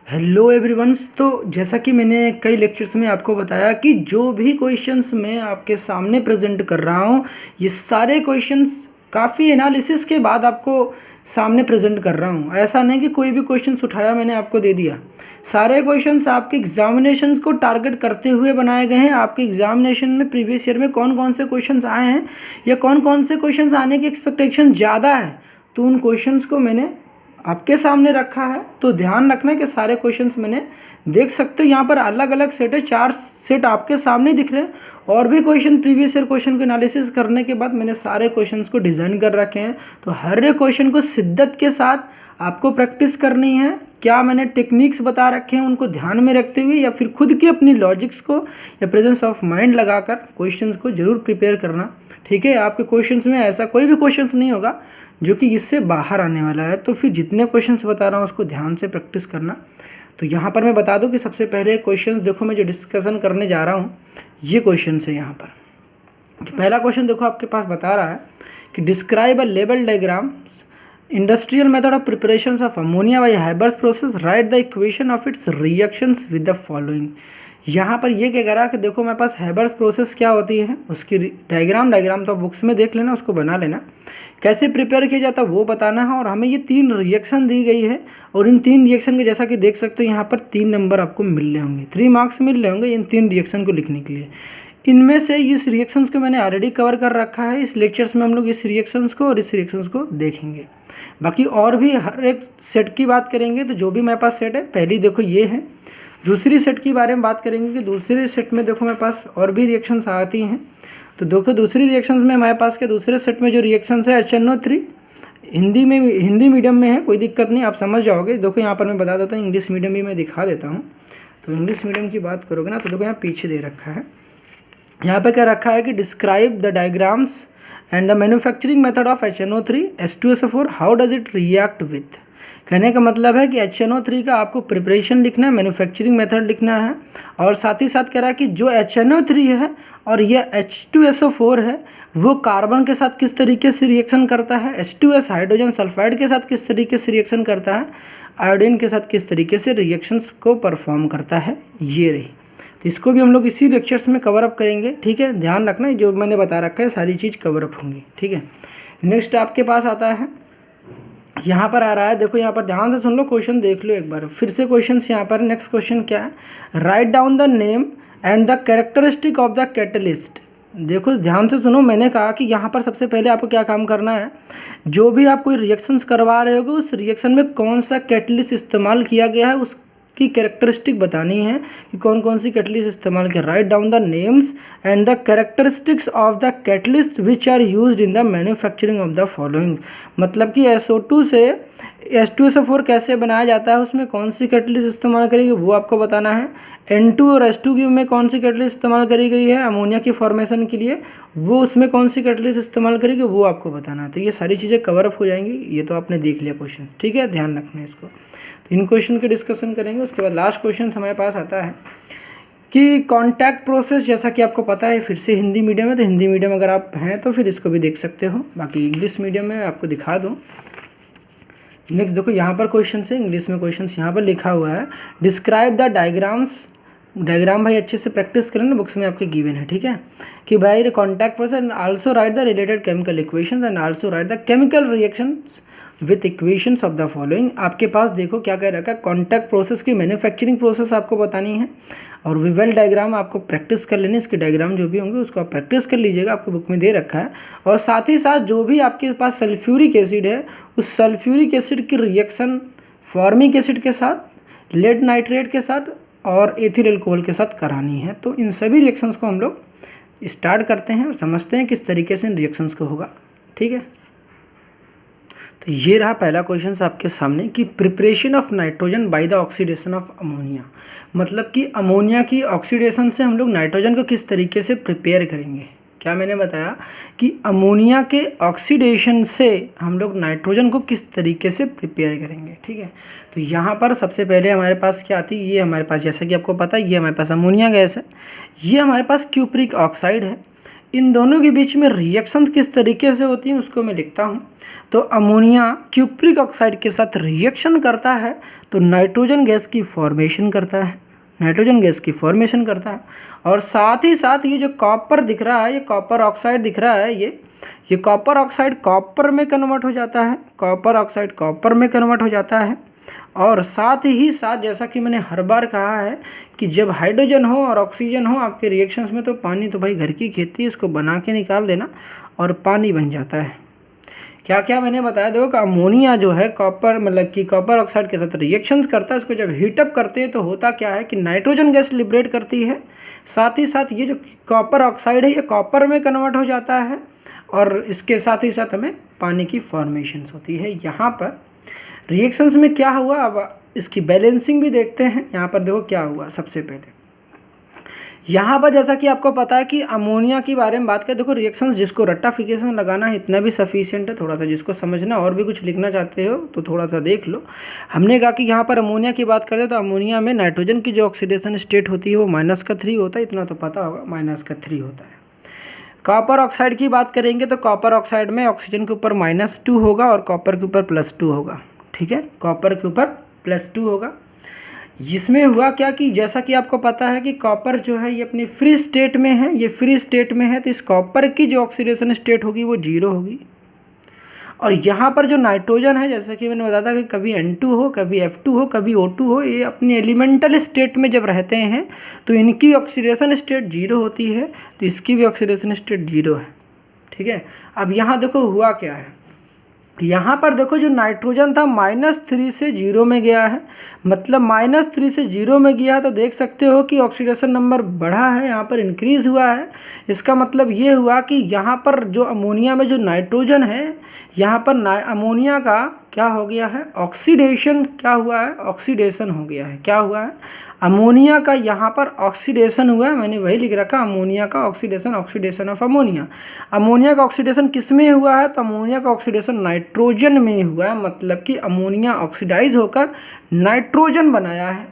Hello everyone's. तो जैसा कि मैंने कई लेक्चर्स में आपको बताया कि जो भी क्वेश्चंस मैं आपके सामने प्रेजेंट कर रहा हूँ, ये सारे क्वेश्चंस काफ़ी एनालिसिस के बाद आपको सामने प्रेजेंट कर रहा हूँ। ऐसा नहीं कि कोई भी क्वेश्चंस उठाया मैंने आपको दे दिया। सारे क्वेश्चंस आपके एग्जामिनेशंस को टारगेट करते हुए बनाए गए हैं। आपके एग्जामिनेशन में प्रीवियस ईयर में कौन कौन से क्वेश्चंस आए हैं या कौन कौन से क्वेश्चंस आने की एक्सपेक्टेशन ज़्यादा है, तो उन क्वेश्चंस को मैंने आपके सामने रखा है। तो ध्यान रखना कि सारे क्वेश्चंस मैंने देख सकते हो, यहाँ पर अलग अलग सेट है, 4 सेट आपके सामने दिख रहे हैं। और भी क्वेश्चन प्रीवियस ईयर क्वेश्चन को एनालिसिस करने के बाद मैंने सारे क्वेश्चंस को डिज़ाइन कर रखे हैं। तो हर एक क्वेश्चन को शिद्दत के साथ आपको प्रैक्टिस करनी है। क्या मैंने टेक्निक्स बता रखे हैं उनको ध्यान में रखते हुए या फिर खुद की अपनी लॉजिक्स को या प्रेजेंस ऑफ माइंड लगाकर क्वेश्चंस को जरूर प्रिपेयर करना। ठीक है, आपके क्वेश्चंस में ऐसा कोई भी क्वेश्चंस नहीं होगा जो कि इससे बाहर आने वाला है। तो फिर जितने क्वेश्चंस बता रहा हूँ उसको ध्यान से प्रैक्टिस करना। तो यहाँ पर मैं बता दूँ कि सबसे पहले क्वेश्चंस देखो, मैं जो डिस्कशन करने जा रहा हूँ ये क्वेश्चन है। यहाँ पर पहला क्वेश्चन देखो आपके पास बता रहा है कि describe a level diagrams industrial method of preparation of ammonia bye Haber's process, right the equation of its reactions with the following. यहाँ पर ये क्या कह रहा है कि देखो मेरे पास हैबर्स प्रोसेस क्या होती है, उसकी डायग्राम तो बुक्स में देख लेना, उसको बना लेना। कैसे प्रिपेयर किया जाता है वो बताना है। और हमें ये 3 रिएक्शन दी गई है और इन 3 रिएक्शन के जैसा कि देख सकते हो यहाँ पर 3 नंबर आपको मिल रहे होंगे, 3 मार्क्स मिल रहे होंगे इन 3 रिएक्शन को लिखने के लिए। इनमें से इस रिएक्शंस को मैंने ऑलरेडी कवर कर रखा है। इस लेक्चर्स में हम लोग इस रिएक्शंस को और इस रिएक्शंस को देखेंगे। बाकी और भी हर एक सेट की बात करेंगे। तो जो भी मेरे पास सेट है, पहली देखो ये है। दूसरी सेट के बारे में बात करेंगे कि दूसरे सेट में देखो मेरे पास और भी रिएक्शंस आती हैं। तो देखो दूसरी रिएक्शंस में हमारे पास के दूसरे सेट में जो रिएक्शंस है HNO3, हिंदी मीडियम में है, कोई दिक्कत नहीं, आप समझ जाओगे। देखो यहाँ पर मैं बता देता हूँ, इंग्लिश मीडियम भी मैं दिखा देता हूँ। तो इंग्लिश मीडियम की बात करोगे ना, तो देखो यहाँ पीछे दे रखा है, यहाँ पे क्या रखा है कि describe the diagrams and the manufacturing method of HNO3 H2SO4, how does it react with. कहने का मतलब है कि HNO3 का आपको प्रिपरेशन लिखना है, मैन्युफैक्चरिंग मेथड लिखना है, और साथ ही साथ कह रहा है कि जो HNO3 है और ये H2SO4 है वो कार्बन के साथ किस तरीके से रिएक्शन करता है, H2S हाइड्रोजन सल्फाइड के साथ किस तरीके से रिएक्शन करता है, आयोडीन के साथ किस तरीके से रिएक्शंस को परफॉर्म करता है। ये रही, तो इसको भी हम लोग इसी लेक्चर्स में कवर अप करेंगे। ठीक है, ध्यान रखना जो मैंने बता रखा है सारी चीज़ कवर अप होंगी। ठीक है, नेक्स्ट आपके पास आता है, यहाँ पर आ रहा है, देखो यहाँ पर ध्यान से सुन लो, क्वेश्चन देख लो एक बार फिर से। क्वेश्चन यहाँ पर नेक्स्ट क्वेश्चन क्या है, right down the name and the characteristic of the catalyst. देखो ध्यान से सुनो, मैंने कहा कि यहाँ पर सबसे पहले आपको क्या काम करना है, जो भी आप कोई रिएक्शंस करवा रहे होगे उस रिएक्शन में कौन सा कैटलिस्ट इस्तेमाल किया गया है उसकी कैरेक्टरिस्टिक बतानी है कि कौन कौन सी कैटलिस्ट इस्तेमाल किया। Write down the names and the characteristics of the catalyst which are used in the manufacturing of the following. मतलब कि SO2 से H2SO4 कैसे बनाया जाता है, उसमें कौन सी कैटलिस्ट इस्तेमाल करेगी वो आपको बताना है। N2 और H2 की में कौन सी कैटलिस्ट इस्तेमाल करी गई है अमोनिया की फॉर्मेशन के लिए, वो उसमें कौन सी कैटलिस्ट इस्तेमाल करेगी वो आपको बताना है। तो ये सारी चीज़ें कवर अप हो जाएंगी। ये तो आपने देख लिया क्वेश्चन, ठीक है, ध्यान रखना है इसको। तो इन क्वेश्चन के डिस्कशन करेंगे। उसके बाद लास्ट क्वेश्चन हमारे पास आता है कि कॉन्टैक्ट प्रोसेस, जैसा कि आपको पता है फिर से हिंदी मीडियम है, तो हिंदी मीडियम अगर आप हैं तो फिर इसको भी देख सकते हो। बाकी इंग्लिश मीडियम में आपको दिखा दूँ। नेक्स्ट देखो यहाँ पर क्वेश्चन है, इंग्लिश में क्वेश्चन यहाँ पर लिखा हुआ है, डिस्क्राइब द डायग्राम्स। डायग्राम भाई अच्छे से प्रैक्टिस करें ना, बुक्स में आपके गिवन है। ठीक है, कि भाई contact process and also right the related chemical equations and also right the chemical reactions with equations of the following. आपके पास देखो क्या कह रखा है, कॉन्टैक्ट प्रोसेस की मैन्युफैक्चरिंग प्रोसेस आपको बतानी है और विवेल डायग्राम आपको प्रैक्टिस कर लेनी। इसके डायग्राम जो भी होंगे उसको आप प्रैक्टिस कर लीजिएगा, आपको बुक में दे रखा है। और साथ ही साथ जो भी आपके पास सल्फ्यूरिक एसिड है उस सल्फ्यूरिक एसिड की रिएक्शन फॉर्मिक एसिड के साथ, लेड नाइट्रेट के साथ और एथिल अल्कोहल के साथ करानी है। तो इन सभी रिएक्शंस को हम लोग स्टार्ट करते हैं और समझते हैं किस तरीके से इन रिएक्शंस को होगा। ठीक है, तो ये रहा पहला क्वेश्चन आपके सामने कि preparation of nitrogen by the oxidation of ammonia. मतलब कि अमोनिया की ऑक्सीडेशन से हम लोग नाइट्रोजन को किस तरीके से प्रिपेयर करेंगे। क्या मैंने बताया कि अमोनिया के ऑक्सीडेशन से हम लोग नाइट्रोजन को किस तरीके से प्रिपेयर करेंगे। ठीक है, तो यहाँ पर सबसे पहले हमारे पास क्या आती है, ये हमारे पास जैसा कि आपको पता है ये हमारे पास अमोनिया गैस है, ये हमारे पास क्यूप्रिक ऑक्साइड है, इन दोनों के बीच में रिएक्शन किस तरीके से होती है उसको मैं लिखता हूँ। तो अमोनिया क्यूप्रिक ऑक्साइड के साथ रिएक्शन करता है तो नाइट्रोजन गैस की फॉर्मेशन करता है, नाइट्रोजन गैस की फॉर्मेशन करता है। और साथ ही साथ ये जो कॉपर दिख रहा है, ये कॉपर ऑक्साइड दिख रहा है, ये कॉपर ऑक्साइड कॉपर में कन्वर्ट हो जाता है, कॉपर ऑक्साइड कॉपर में कन्वर्ट हो जाता है। और साथ ही साथ जैसा कि मैंने हर बार कहा है कि जब हाइड्रोजन हो और ऑक्सीजन हो आपके रिएक्शंस में, तो पानी तो भाई घर की खेती है, इसको बना के निकाल देना और पानी बन जाता है। क्या क्या मैंने बताया, देखो कि अमोनिया जो है कॉपर मतलब कि कॉपर ऑक्साइड के साथ रिएक्शंस करता है। इसको जब हीटअप करते हैं तो होता क्या है कि नाइट्रोजन गैस लिबरेट करती है। साथ ही साथ ये जो कॉपर ऑक्साइड है ये कॉपर में कन्वर्ट हो जाता है और इसके साथ ही साथ हमें पानी की फॉर्मेशंस होती है। यहाँ पर रिएक्शंस में क्या हुआ, अब इसकी बैलेंसिंग भी देखते हैं। यहाँ पर देखो क्या हुआ। सबसे पहले यहाँ पर जैसा कि आपको पता है कि अमोनिया के बारे में बात करें, देखो रिएक्शंस जिसको रट्टाफिकेशन लगाना है इतना भी सफिशिएंट है। थोड़ा सा जिसको समझना और भी कुछ लिखना चाहते हो तो थोड़ा सा देख लो। हमने कहा कि यहाँ पर अमोनिया की बात करें तो अमोनिया में नाइट्रोजन की जो ऑक्सीडेशन स्टेट होती है वो -3 होता है, इतना तो पता होगा, -3 होता है। कॉपर ऑक्साइड की बात करेंगे तो कॉपर ऑक्साइड में ऑक्सीजन के ऊपर -2 होगा और कॉपर के ऊपर +2 होगा। ठीक है, कॉपर के ऊपर +2 होगा। इसमें हुआ क्या कि जैसा कि आपको पता है कि कॉपर जो है ये अपनी फ्री स्टेट में है, ये फ्री स्टेट में है, तो इस कॉपर की जो ऑक्सीडेशन स्टेट होगी वो 0 होगी। और यहाँ पर जो नाइट्रोजन है, जैसा कि मैंने बताया था कि कभी N2 हो, कभी F2 हो, कभी O2 हो, ये अपनी एलिमेंटल स्टेट में जब रहते हैं तो इनकी ऑक्सीडेशन स्टेट 0 होती है, तो इसकी भी ऑक्सीडेशन स्टेट 0 है। ठीक है, अब यहाँ देखो हुआ क्या है। यहाँ पर देखो जो नाइट्रोजन था -3 से 0 में गया है, मतलब -3 से 0 में गया, तो देख सकते हो कि ऑक्सीडेशन नंबर बढ़ा है, यहाँ पर इंक्रीज़ हुआ है। इसका मतलब ये हुआ कि यहाँ पर जो अमोनिया में जो नाइट्रोजन है, यहाँ पर अमोनिया का क्या हो गया है, ऑक्सीडेशन क्या हुआ है, ऑक्सीडेशन हो गया है। क्या हुआ है, अमोनिया का यहाँ पर ऑक्सीडेशन हुआ है। मैंने वही लिख रखा, अमोनिया का oxidation, oxidation of ammonia. Ammonia का ऑक्सीडेशन किस में हुआ है, तो अमोनिया का ऑक्सीडेशन नाइट्रोजन में हुआ है, मतलब कि अमोनिया ऑक्सीडाइज होकर नाइट्रोजन बनाया है।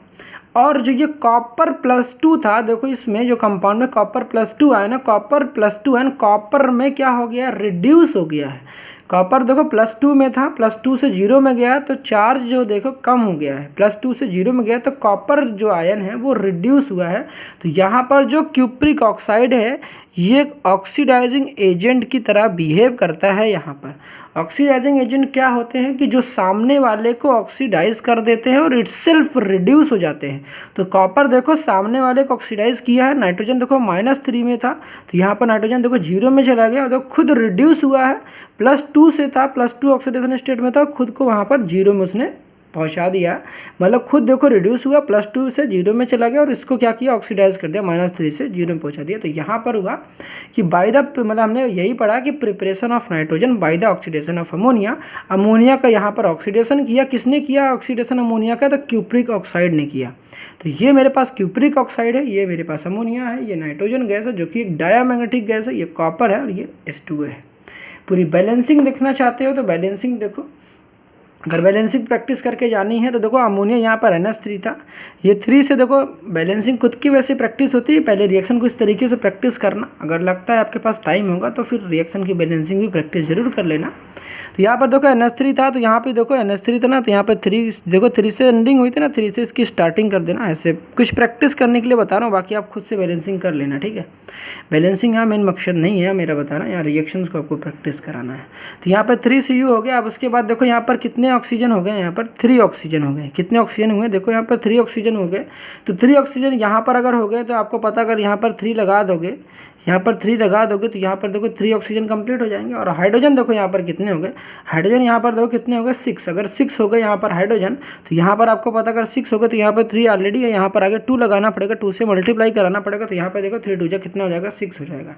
और जो ये कॉपर +2 था, देखो इसमें जो कंपाउंड में कॉपर +2 आया ना, कॉपर +2 है, कॉपर में क्या हो गया, रिड्यूस हो गया है। कॉपर देखो +2 में था, +2 से 0 में गया तो चार्ज जो देखो कम हो गया है, +2 से 0 में गया तो कॉपर जो आयन है वो रिड्यूस हुआ है। तो यहाँ पर जो क्यूप्रिक ऑक्साइड है ये ऑक्सीडाइजिंग एजेंट की तरह बिहेव करता है। यहाँ पर ऑक्सीडाइजिंग एजेंट क्या होते हैं कि जो सामने वाले को ऑक्सीडाइज कर देते हैं और इटसेल्फ रिड्यूस हो जाते हैं। तो कॉपर देखो सामने वाले को ऑक्सीडाइज किया है, नाइट्रोजन देखो -3 में था, तो यहाँ पर नाइट्रोजन देखो 0 में चला गया और देखो खुद रिड्यूस हुआ है, +2 से था, +2 ऑक्सीडेशन स्टेट में था और खुद को वहाँ पर 0 में उसने पहुंचा दिया, मतलब खुद देखो रिड्यूस हुआ, +2 से 0 में चला गया और इसको क्या किया, ऑक्सीडाइज कर दिया, -3 से 0 में पहुंचा दिया। तो यहाँ पर हुआ कि बाय द मतलब हमने यही पढ़ा कि preparation of nitrogen by the oxidation of ammonia. Ammonia का यहाँ पर ऑक्सीडेशन किया, किसने किया ऑक्सीडेशन अमोनिया का, तो क्यूप्रिक ऑक्साइड ने किया। तो ये मेरे पास क्यूप्रिक ऑक्साइड है, ये मेरे पास अमोनिया है, ये नाइट्रोजन गैस है जो कि एक डायामैग्नेटिक गैस है, ये कॉपर है और ये H2O है। पूरी बैलेंसिंग देखना चाहते हो तो बैलेंसिंग देखो, अगर बैलेंसिंग प्रैक्टिस करके जानी है तो देखो अमोनिया यहाँ पर NH3 था, ये 3 से देखो बैलेंसिंग खुद की वैसे प्रैक्टिस होती है। पहले रिएक्शन को इस तरीके से प्रैक्टिस करना, अगर लगता है आपके पास टाइम होगा तो फिर रिएक्शन की बैलेंसिंग भी प्रैक्टिस जरूर कर लेना। तो यहाँ पर देखो NH3 था, तो यहाँ पे देखो NH3 था ना, तो यहाँ पर 3 देखो 3 से एंडिंग हुई थी ना, 3 से इसकी स्टार्टिंग कर देना। ऐसे कुछ प्रैक्टिस करने के लिए बता रहा हूँ, बाकी आप खुद से बैलेंसिंग कर लेना। ठीक है, बैलेंसिंग यहाँ मेन मकसद नहीं है मेरा बताना, यहाँ रिएक्शंस को आपको प्रैक्टिस कराना है। तो यहाँ पर 3Cu हो गया। अब उसके बाद देखो यहाँ पर कितने ऑक्सीजन हो गए, यहाँ पर 3 ऑक्सीजन हो गए। कितने ऑक्सीजन हुए, देखो यहाँ पर 3 ऑक्सीजन हो गए। तो 3 ऑक्सीजन यहाँ पर अगर हो गए तो आपको पता, अगर यहाँ पर 3 लगा दोगे, यहाँ पर 3 लगा दोगे तो यहाँ पर देखो 3 ऑक्सीजन कंप्लीट हो जाएंगे। और हाइड्रोजन देखो यहाँ पर कितने हो गए, हाइड्रोजन यहाँ पर देखो कितने हो गए, 6। अगर 6 हो गए यहाँ पर हाइड्रोजन, तो यहाँ पर आपको पता अगर 6 हो गए तो यहाँ पर 3 ऑलरेडी है, यहाँ पर आगे 2 लगाना पड़ेगा, 2 से मल्टीप्लाई कराना पड़ेगा, तो यहाँ पर देखो 3 2 कितना हो जाएगा, 6 हो जाएगा।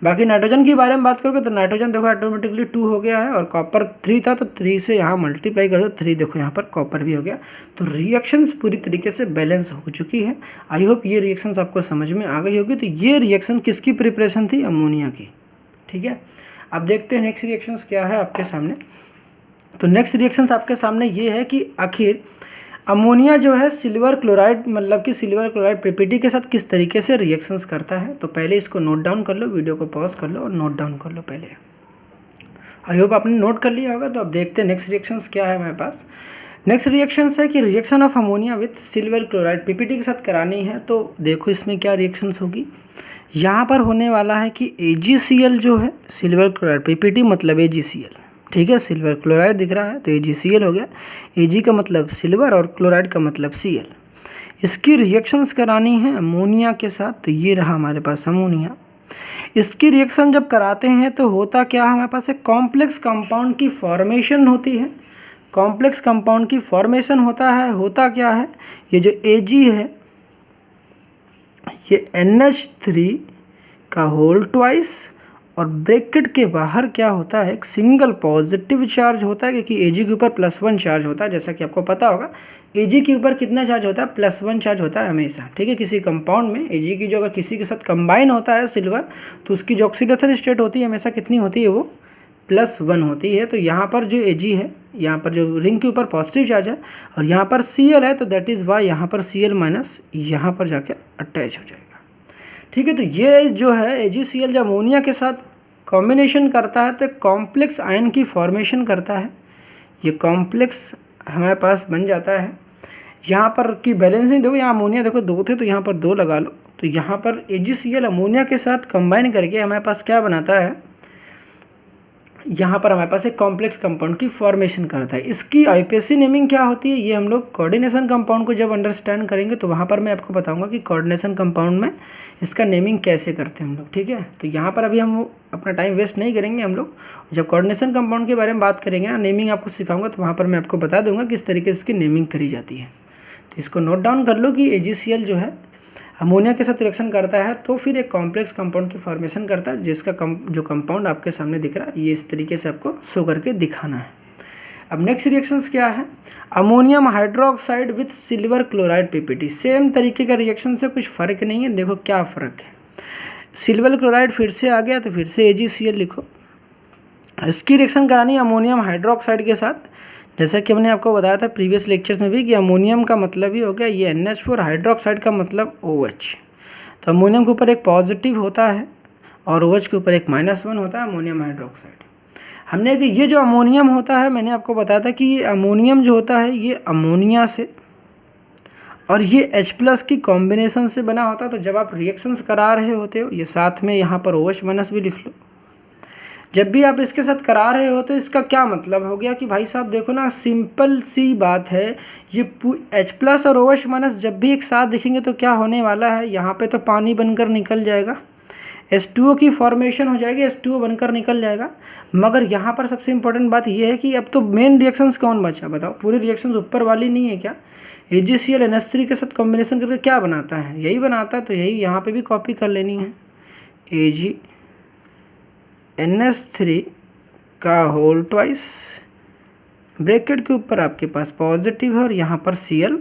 बाकी नाइट्रोजन के बारे में बात करोगे तो नाइट्रोजन देखो ऑटोमेटिकली 2 हो गया है और कॉपर 3 था, तो 3 से यहाँ मल्टीप्लाई कर दो, 3 देखो यहाँ पर कॉपर भी हो गया। तो रिएक्शंस पूरी तरीके से बैलेंस हो चुकी है। आई होप ये रिएक्शंस आपको समझ में आ गई होगी। तो ये रिएक्शन किसकी प्रिपरेशन थी, अमोनिया की। ठीक है, अब देखते हैं नेक्स्ट रिएक्शंस क्या है आपके सामने। तो नेक्स्ट रिएक्शंस आपके सामने ये है कि आखिर अमोनिया जो है सिल्वर क्लोराइड मतलब कि सिल्वर क्लोराइड पीपीटी के साथ किस तरीके से रिएक्शंस करता है। तो पहले इसको नोट डाउन कर लो, वीडियो को पॉज कर लो और नोट डाउन कर लो पहले। आई होप आपने नोट कर लिया होगा। तो अब देखते हैं नेक्स्ट रिएक्शंस क्या है हमारे पास। नेक्स्ट रिएक्शंस है कि reaction of ammonia with silver chloride PPT के साथ करानी है। तो देखो इसमें क्या रिएक्शंस होगी। यहाँ पर होने वाला है कि AgCl जो है सिल्वर क्लोराइड पीपीटी मतलब AgCl, ठीक है, सिल्वर क्लोराइड दिख रहा है तो AgCl हो गया। Ag का मतलब सिल्वर और क्लोराइड का मतलब Cl। इसकी रिएक्शंस करानी है अमोनिया के साथ। तो ये रहा हमारे पास अमोनिया। इसकी रिएक्शन जब कराते हैं तो होता क्या है, हमारे पास एक कॉम्प्लेक्स कंपाउंड की फॉर्मेशन होती है। कॉम्प्लेक्स कंपाउंड की फॉर्मेशन होता है। होता क्या है, ये जो Ag है ये NH3 का होल ट्वाइस और ब्रैकेट के बाहर क्या होता है, एक सिंगल पॉजिटिव चार्ज होता है, क्योंकि Ag के ऊपर +1 चार्ज होता है। जैसा कि आपको पता होगा Ag के ऊपर कितना चार्ज होता है, +1 चार्ज होता है हमेशा, ठीक है। किसी कंपाउंड में Ag की जो अगर किसी के साथ कंबाइन होता है सिल्वर तो उसकी जो ऑक्सीडेशन स्टेट होती है हमेशा कितनी होती है, वो +1 होती है। तो यहाँ पर जो Ag है, यहाँ पर जो रिंग के ऊपर पॉजिटिव चार्ज है और यहाँ पर Cl है, तो दैट इज़ वाई यहाँ पर Cl माइनस यहाँ पर जाकर अटैच हो जाएगा, ठीक है। तो ये जो है AgCl जब अमोनिया के साथ कॉम्बिनेशन करता है तो कॉम्प्लेक्स आयन की फॉर्मेशन करता है। ये कॉम्प्लेक्स हमारे पास बन जाता है। यहाँ पर की बैलेंसिंग देखो, यहाँ अमोनिया देखो 2 थे तो यहाँ पर 2 लगा लो। तो यहाँ पर AgCl अमोनिया के साथ कंबाइन करके हमारे पास क्या बनाता है, यहाँ पर हमारे पास एक कॉम्प्लेक्स कंपाउंड की फॉर्मेशन करता है। इसकी IUPAC नेमिंग क्या होती है, ये हम लोग कोऑर्डिनेशन कंपाउंड को जब अंडरस्टैंड करेंगे तो वहाँ पर मैं आपको बताऊंगा कि कोऑर्डिनेशन कंपाउंड में इसका नेमिंग कैसे करते हैं हम लोग, ठीक है। तो यहाँ पर अभी हम अपना टाइम वेस्ट नहीं करेंगे। हम लोग जब कोऑर्डिनेशन कंपाउंड के बारे में बात करेंगे ना, नेमिंग आपको सिखाऊंगा तो वहाँ पर मैं आपको बता दूंगा किस तरीके से इसकी नेमिंग करी जाती है। तो इसको नोट डाउन कर लो कि AgCl जो है अमोनिया के साथ रिएक्शन करता है तो फिर एक कॉम्प्लेक्स कंपाउंड की फॉर्मेशन करता है, जिसका जो कंपाउंड आपके सामने दिख रहा है ये इस तरीके से आपको शो करके दिखाना है। अब नेक्स्ट रिएक्शंस क्या है, ammonium hydroxide with silver chloride PPT. Same तरीके का रिएक्शन से कुछ फ़र्क नहीं है। देखो क्या फ़र्क है, सिल्वर क्लोराइड फिर से आ गया तो फिर से AgCl लिखो। इसकी रिएक्शन करानी है अमोनियम हाइड्रोक्साइड के साथ। जैसा कि हमने आपको बताया था प्रीवियस लेक्चर्स में भी कि अमोनियम का मतलब ही हो गया ये NH4, हाइड्रोक्साइड का मतलब OH। तो अमोनियम के ऊपर एक पॉजिटिव होता है और OH के ऊपर एक -1 होता है, अमोनियम हाइड्रोक्साइड। हमने कि ये जो अमोनियम होता है, मैंने आपको बताया था कि ये अमोनियम जो होता है ये अमोनिया से और ये H+ की कॉम्बिनेशन से बना होता है। तो जब आप रिएक्शंस करा रहे होते हो, ये साथ में यहाँ पर OH- भी लिख लो। जब भी आप इसके साथ करा रहे हो तो इसका क्या मतलब हो गया कि भाई साहब देखो ना, सिंपल सी बात है, ये H+ और OH- जब भी एक साथ दिखेंगे तो क्या होने वाला है, यहाँ पे तो पानी बनकर निकल जाएगा, H2O की फॉर्मेशन हो जाएगी, H2O बनकर निकल जाएगा। मगर यहाँ पर सबसे इंपॉर्टेंट बात ये है कि अब तो मेन रिएक्शंस कौन बचा, बताओ। पूरी रिएक्शंस ऊपर वाली नहीं है क्या, AgCl NH3 के साथ कॉम्बिनेशन करके क्या बनाता है, यही बनाता है। तो यही यहाँ पे भी कॉपी कर लेनी है, Ag NH3 का होल ट्वाइस, ब्रैकेट के ऊपर आपके पास पॉजिटिव है और यहाँ पर Cl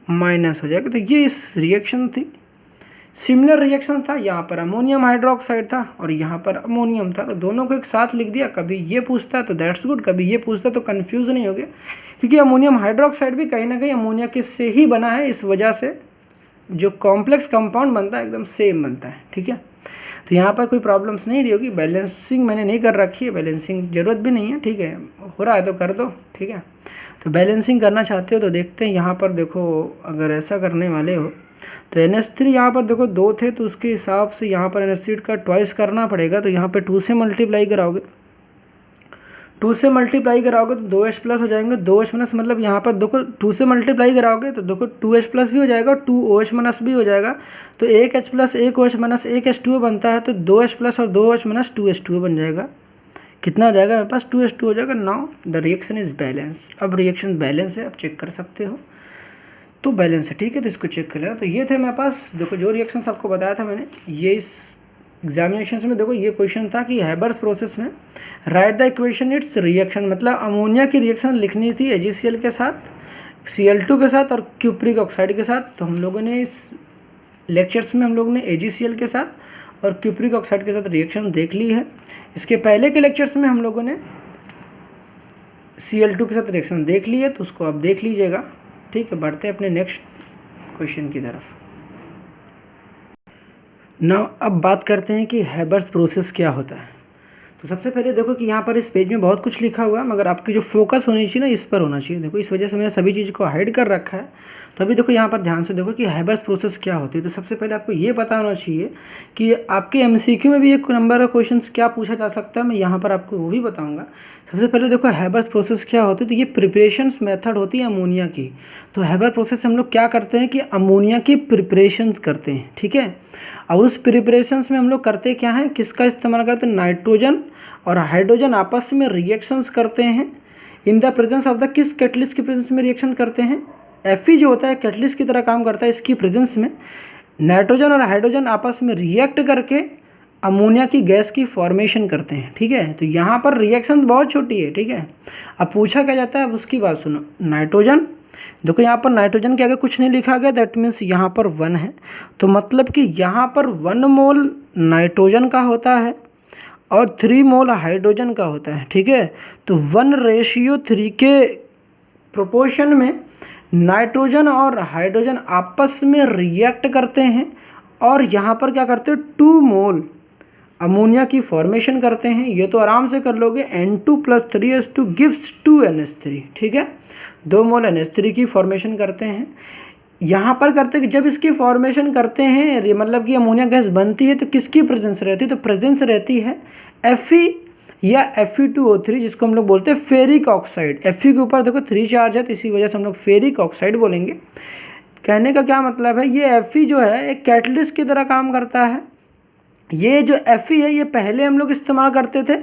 माइनस हो जाएगा। तो ये इस रिएक्शन थी, सिमिलर रिएक्शन था। यहाँ पर अमोनियम हाइड्रोक्साइड था और यहाँ पर अमोनियम था, तो दोनों को एक साथ लिख दिया। कभी ये पूछता है तो दैट्स गुड, कभी ये पूछता है तो कन्फ्यूज़ नहीं हो गया, क्योंकि अमोनियम हाइड्रोक्साइड भी कहीं ना कहीं अमोनिया के से ही बना है। इस वजह से जो कॉम्प्लेक्स कंपाउंड बनता है एकदम सेम बनता है, ठीक है। तो यहाँ पर कोई प्रॉब्लम्स नहीं रही होगी। बैलेंसिंग मैंने नहीं कर रखी है, बैलेंसिंग ज़रूरत भी नहीं है, ठीक है। हो रहा है तो कर दो, ठीक है। तो बैलेंसिंग करना चाहते हो तो देखते हैं। यहाँ पर देखो, अगर ऐसा करने वाले हो तो NH3 यहाँ पर देखो 2 थे तो उसके हिसाब से यहाँ पर NH3 का ट्वाइस करना पड़ेगा। तो यहाँ पर 2 से मल्टीप्लाई कराओगे, 2 से मल्टीप्लाई कराओगे तो 2H+ हो जाएंगे। 2H- मतलब यहाँ पर देखो 2 से मल्टीप्लाई कराओगे तो देखो 2H+ भी हो जाएगा और 2OH- भी हो जाएगा। तो एक H+, एक OH- एक H2O बनता है, तो 2H+ और 2OH- 2H2O बन जाएगा। कितना हो जाएगा, मेरे पास 2H2 हो जाएगा। Now the reaction is balance. अब रिएक्शन बैलेंस है, आप चेक कर सकते हो तो बैलेंस है, ठीक है। तो इसको चेक कर लेना। तो ये थे मेरे पास, देखो जो रिएक्शंस आपको बताया था मैंने, ये इस एग्जामिनेशन में देखो ये क्वेश्चन था कि हैबर्स प्रोसेस में right the equation it's reaction, मतलब अमोनिया की रिएक्शन लिखनी थी AgCl के साथ, Cl2 के साथ और क्यूप्रिक ऑक्साइड के साथ। तो हम लोगों ने इस लेक्चर्स में हम लोगों ने AgCl के साथ और क्यूप्रिक ऑक्साइड के साथ रिएक्शन देख ली है। इसके पहले के लेक्चर्स में हम लोगों ने Cl2 के साथ रिएक्शन देख ली है, तो उसको आप देख लीजिएगा। ठीक है, बढ़ते हैं अपने नेक्स्ट क्वेश्चन की तरफ। नाउ अब बात करते हैं कि हैबर्स प्रोसेस क्या होता है। तो सबसे पहले देखो कि यहाँ पर इस पेज में बहुत कुछ लिखा हुआ है, मगर आपकी जो फोकस होनी चाहिए ना इस पर होना चाहिए। देखो इस वजह से मैंने सभी चीज़ को हाइड कर रखा है। तो अभी देखो यहाँ पर ध्यान से देखो कि हैबर्स प्रोसेस क्या होती है। तो सबसे पहले आपको ये पता होना चाहिए कि आपके एमसीक्यू में भी एक नंबर ऑफ क्वेश्चंस क्या पूछा जा सकता है, मैं यहाँ पर आपको वो भी बताऊँगा। सबसे पहले देखो हैबर्स प्रोसेस क्या होती है। तो ये प्रिपरेशंस मेथड होती है अमोनिया की। तो हैबर प्रोसेस हम लोग क्या करते हैं कि अमोनिया की प्रिपरेशंस करते हैं, ठीक है। और उस प्रिपरेशंस में हम लोग करते क्या हैं, किसका इस्तेमाल करते हैं, नाइट्रोजन और हाइड्रोजन आपस में रिएक्शंस करते हैं in the presence of the, किस कैटलिस्ट की प्रेजेंस में रिएक्शन करते हैं, Fe जो होता है कैटलिस्ट की तरह काम करता है। इसकी प्रेजेंस में नाइट्रोजन और हाइड्रोजन आपस में रिएक्ट करके अमोनिया की गैस की फॉर्मेशन करते हैं, ठीक है। तो यहाँ पर रिएक्शन बहुत छोटी है, ठीक है। अब पूछा क्या जाता है, अब उसकी बात सुनो। नाइट्रोजन, देखो यहाँ पर नाइट्रोजन के आगे कुछ नहीं लिखा गया, दैट मीन्स यहाँ पर 1 है। तो मतलब कि यहाँ पर 1 मोल नाइट्रोजन का होता है और 3 मोल हाइड्रोजन का होता है, ठीक है। तो 1:3 के प्रोपोर्शन में नाइट्रोजन और हाइड्रोजन आपस में रिएक्ट करते हैं और यहाँ पर क्या करते हैं, 2 मोल अमोनिया की फॉर्मेशन करते हैं। ये तो आराम से कर लोगे, N2 + 3H2 गिव्स 2 NH3, ठीक है। 2 मोल NH3 की फॉर्मेशन करते हैं। यहाँ पर करते हैं कि जब इसकी फॉर्मेशन करते हैं मतलब कि अमोनिया गैस बनती है तो किसकी प्रेजेंस रहती है, तो प्रेजेंस रहती है Fe या Fe2O3, जिसको हम लोग बोलते हैं फेरिक ऑक्साइड। Fe के ऊपर देखो 3 चार्ज है तो इसी वजह से हम लोग फेरिक ऑक्साइड बोलेंगे। कहने का क्या मतलब है, ये Fe जो है एक कैटलिस्ट की तरह काम करता है। ये जो Fe है ये पहले हम लोग इस्तेमाल करते थे।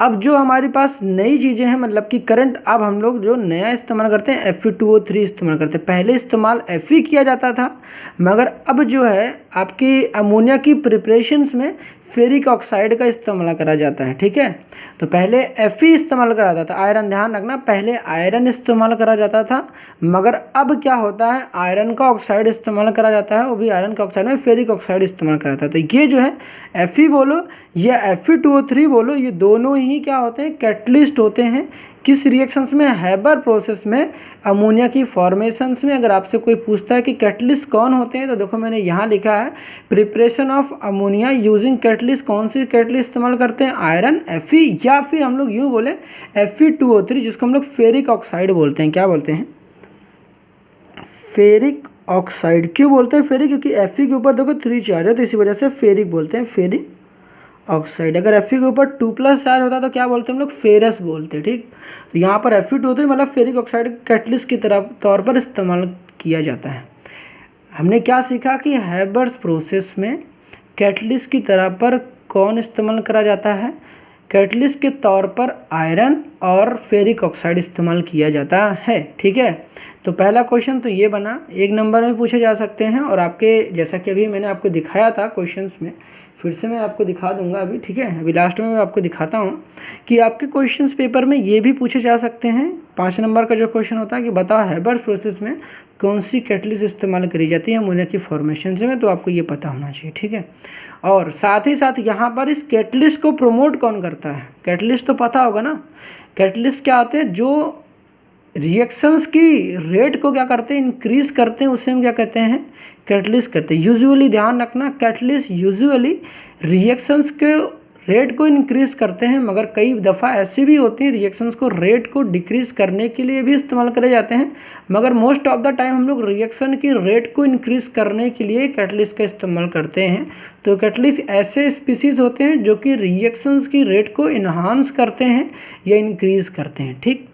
अब जो हमारे पास नई चीज़ें हैं, मतलब कि करंट अब हम लोग जो नया इस्तेमाल करते हैं Fe2O3 इस्तेमाल करते हैं। पहले इस्तेमाल Fe किया जाता था, मगर अब जो है आपकी अमोनिया की प्रिपरेशंस में फेरिक ऑक्साइड का इस्तेमाल करा जाता है, ठीक है। तो पहले Fe इस्तेमाल करा जाता था, आयरन, ध्यान रखना, पहले आयरन इस्तेमाल करा जाता था, मगर अब क्या होता है, आयरन का ऑक्साइड इस्तेमाल करा जाता है, वो भी आयरन का ऑक्साइड में फेरिक ऑक्साइड इस्तेमाल करा जाता है। तो ये जो है Fe बोलो या Fe2O3 बोलो, ये दोनों ही क्या होते हैं, कैटलिस्ट होते हैं। किस रिएक्शंस में, हैबर प्रोसेस में, अमोनिया की फॉर्मेशंस में। अगर आपसे कोई पूछता है कि कैटलिस्ट कौन होते हैं, तो देखो मैंने यहाँ लिखा है preparation of ammonia using catalyst. कौन सी कैटलिस्ट इस्तेमाल करते हैं, आयरन, Fe, या फिर हम लोग यूँ बोले Fe2O3, जिसको हम लोग फेरिक ऑक्साइड बोलते हैं। क्या बोलते हैं, फेरिक ऑक्साइड। क्यों बोलते हैं फेरिक, क्योंकि Fe के ऊपर देखो 3 चार्ज है तो इसी वजह से फेरिक बोलते हैं, फेरिक ऑक्साइड। अगर Fe के ऊपर 2+ चार्ज होता है तो क्या बोलते हैं हम लोग, फेरस बोलते हैं, ठीक। तो यहाँ पर Fe2O3 मतलब फेरिक ऑक्साइड कैटलिस्ट की तरह तौर पर इस्तेमाल किया जाता है। हमने क्या सीखा कि हैबर्स प्रोसेस में कैटलिस्ट की तरह पर कौन इस्तेमाल करा जाता है, कैटलिस्ट के तौर पर आयरन और फेरिक ऑक्साइड इस्तेमाल किया जाता है, ठीक है। तो पहला क्वेश्चन तो ये बना, 1 नंबर में पूछे जा सकते हैं। और आपके जैसा कि अभी मैंने आपको दिखाया था क्वेश्चंस में, फिर से मैं आपको दिखा दूंगा अभी, ठीक है। अभी लास्ट में मैं आपको दिखाता हूँ कि आपके क्वेश्चंस पेपर में ये भी पूछे जा सकते हैं। 5 नंबर का जो क्वेश्चन होता है कि बताओ हैबर्स प्रोसेस में कौन सी कैटलिस्ट इस्तेमाल करी जाती है अमोनिया की फॉर्मेशन में, तो आपको ये पता होना चाहिए, ठीक है। और साथ ही साथ यहाँ पर इस कैटलिस्ट को प्रमोट कौन करता है, कैटलिस्ट तो पता होगा ना। कैटलिस्ट क्या होते हैं, जो रिएक्शंस की रेट को क्या करते हैं, इंक्रीज करते हैं, उसे हम क्या कहते हैं, कैटलिस्ट करते हैं। यूजुअली ध्यान रखना, कैटलिस्ट यूजुअली रिएक्शंस के रेट को इंक्रीज करते हैं, मगर कई दफ़ा ऐसी भी होती है रिएक्शंस को रेट को डिक्रीज करने के लिए भी इस्तेमाल करे जाते हैं, मगर मोस्ट ऑफ द टाइम हम लोग रिएक्शन की रेट को इंक्रीज करने के लिए कैटलिस्ट का इस्तेमाल करते हैं। तो कैटलिस्ट ऐसे स्पीसीज होते हैं जो कि रिएक्शंस की रेट को इन्हांस करते हैं या इंक्रीज करते हैं, ठीक।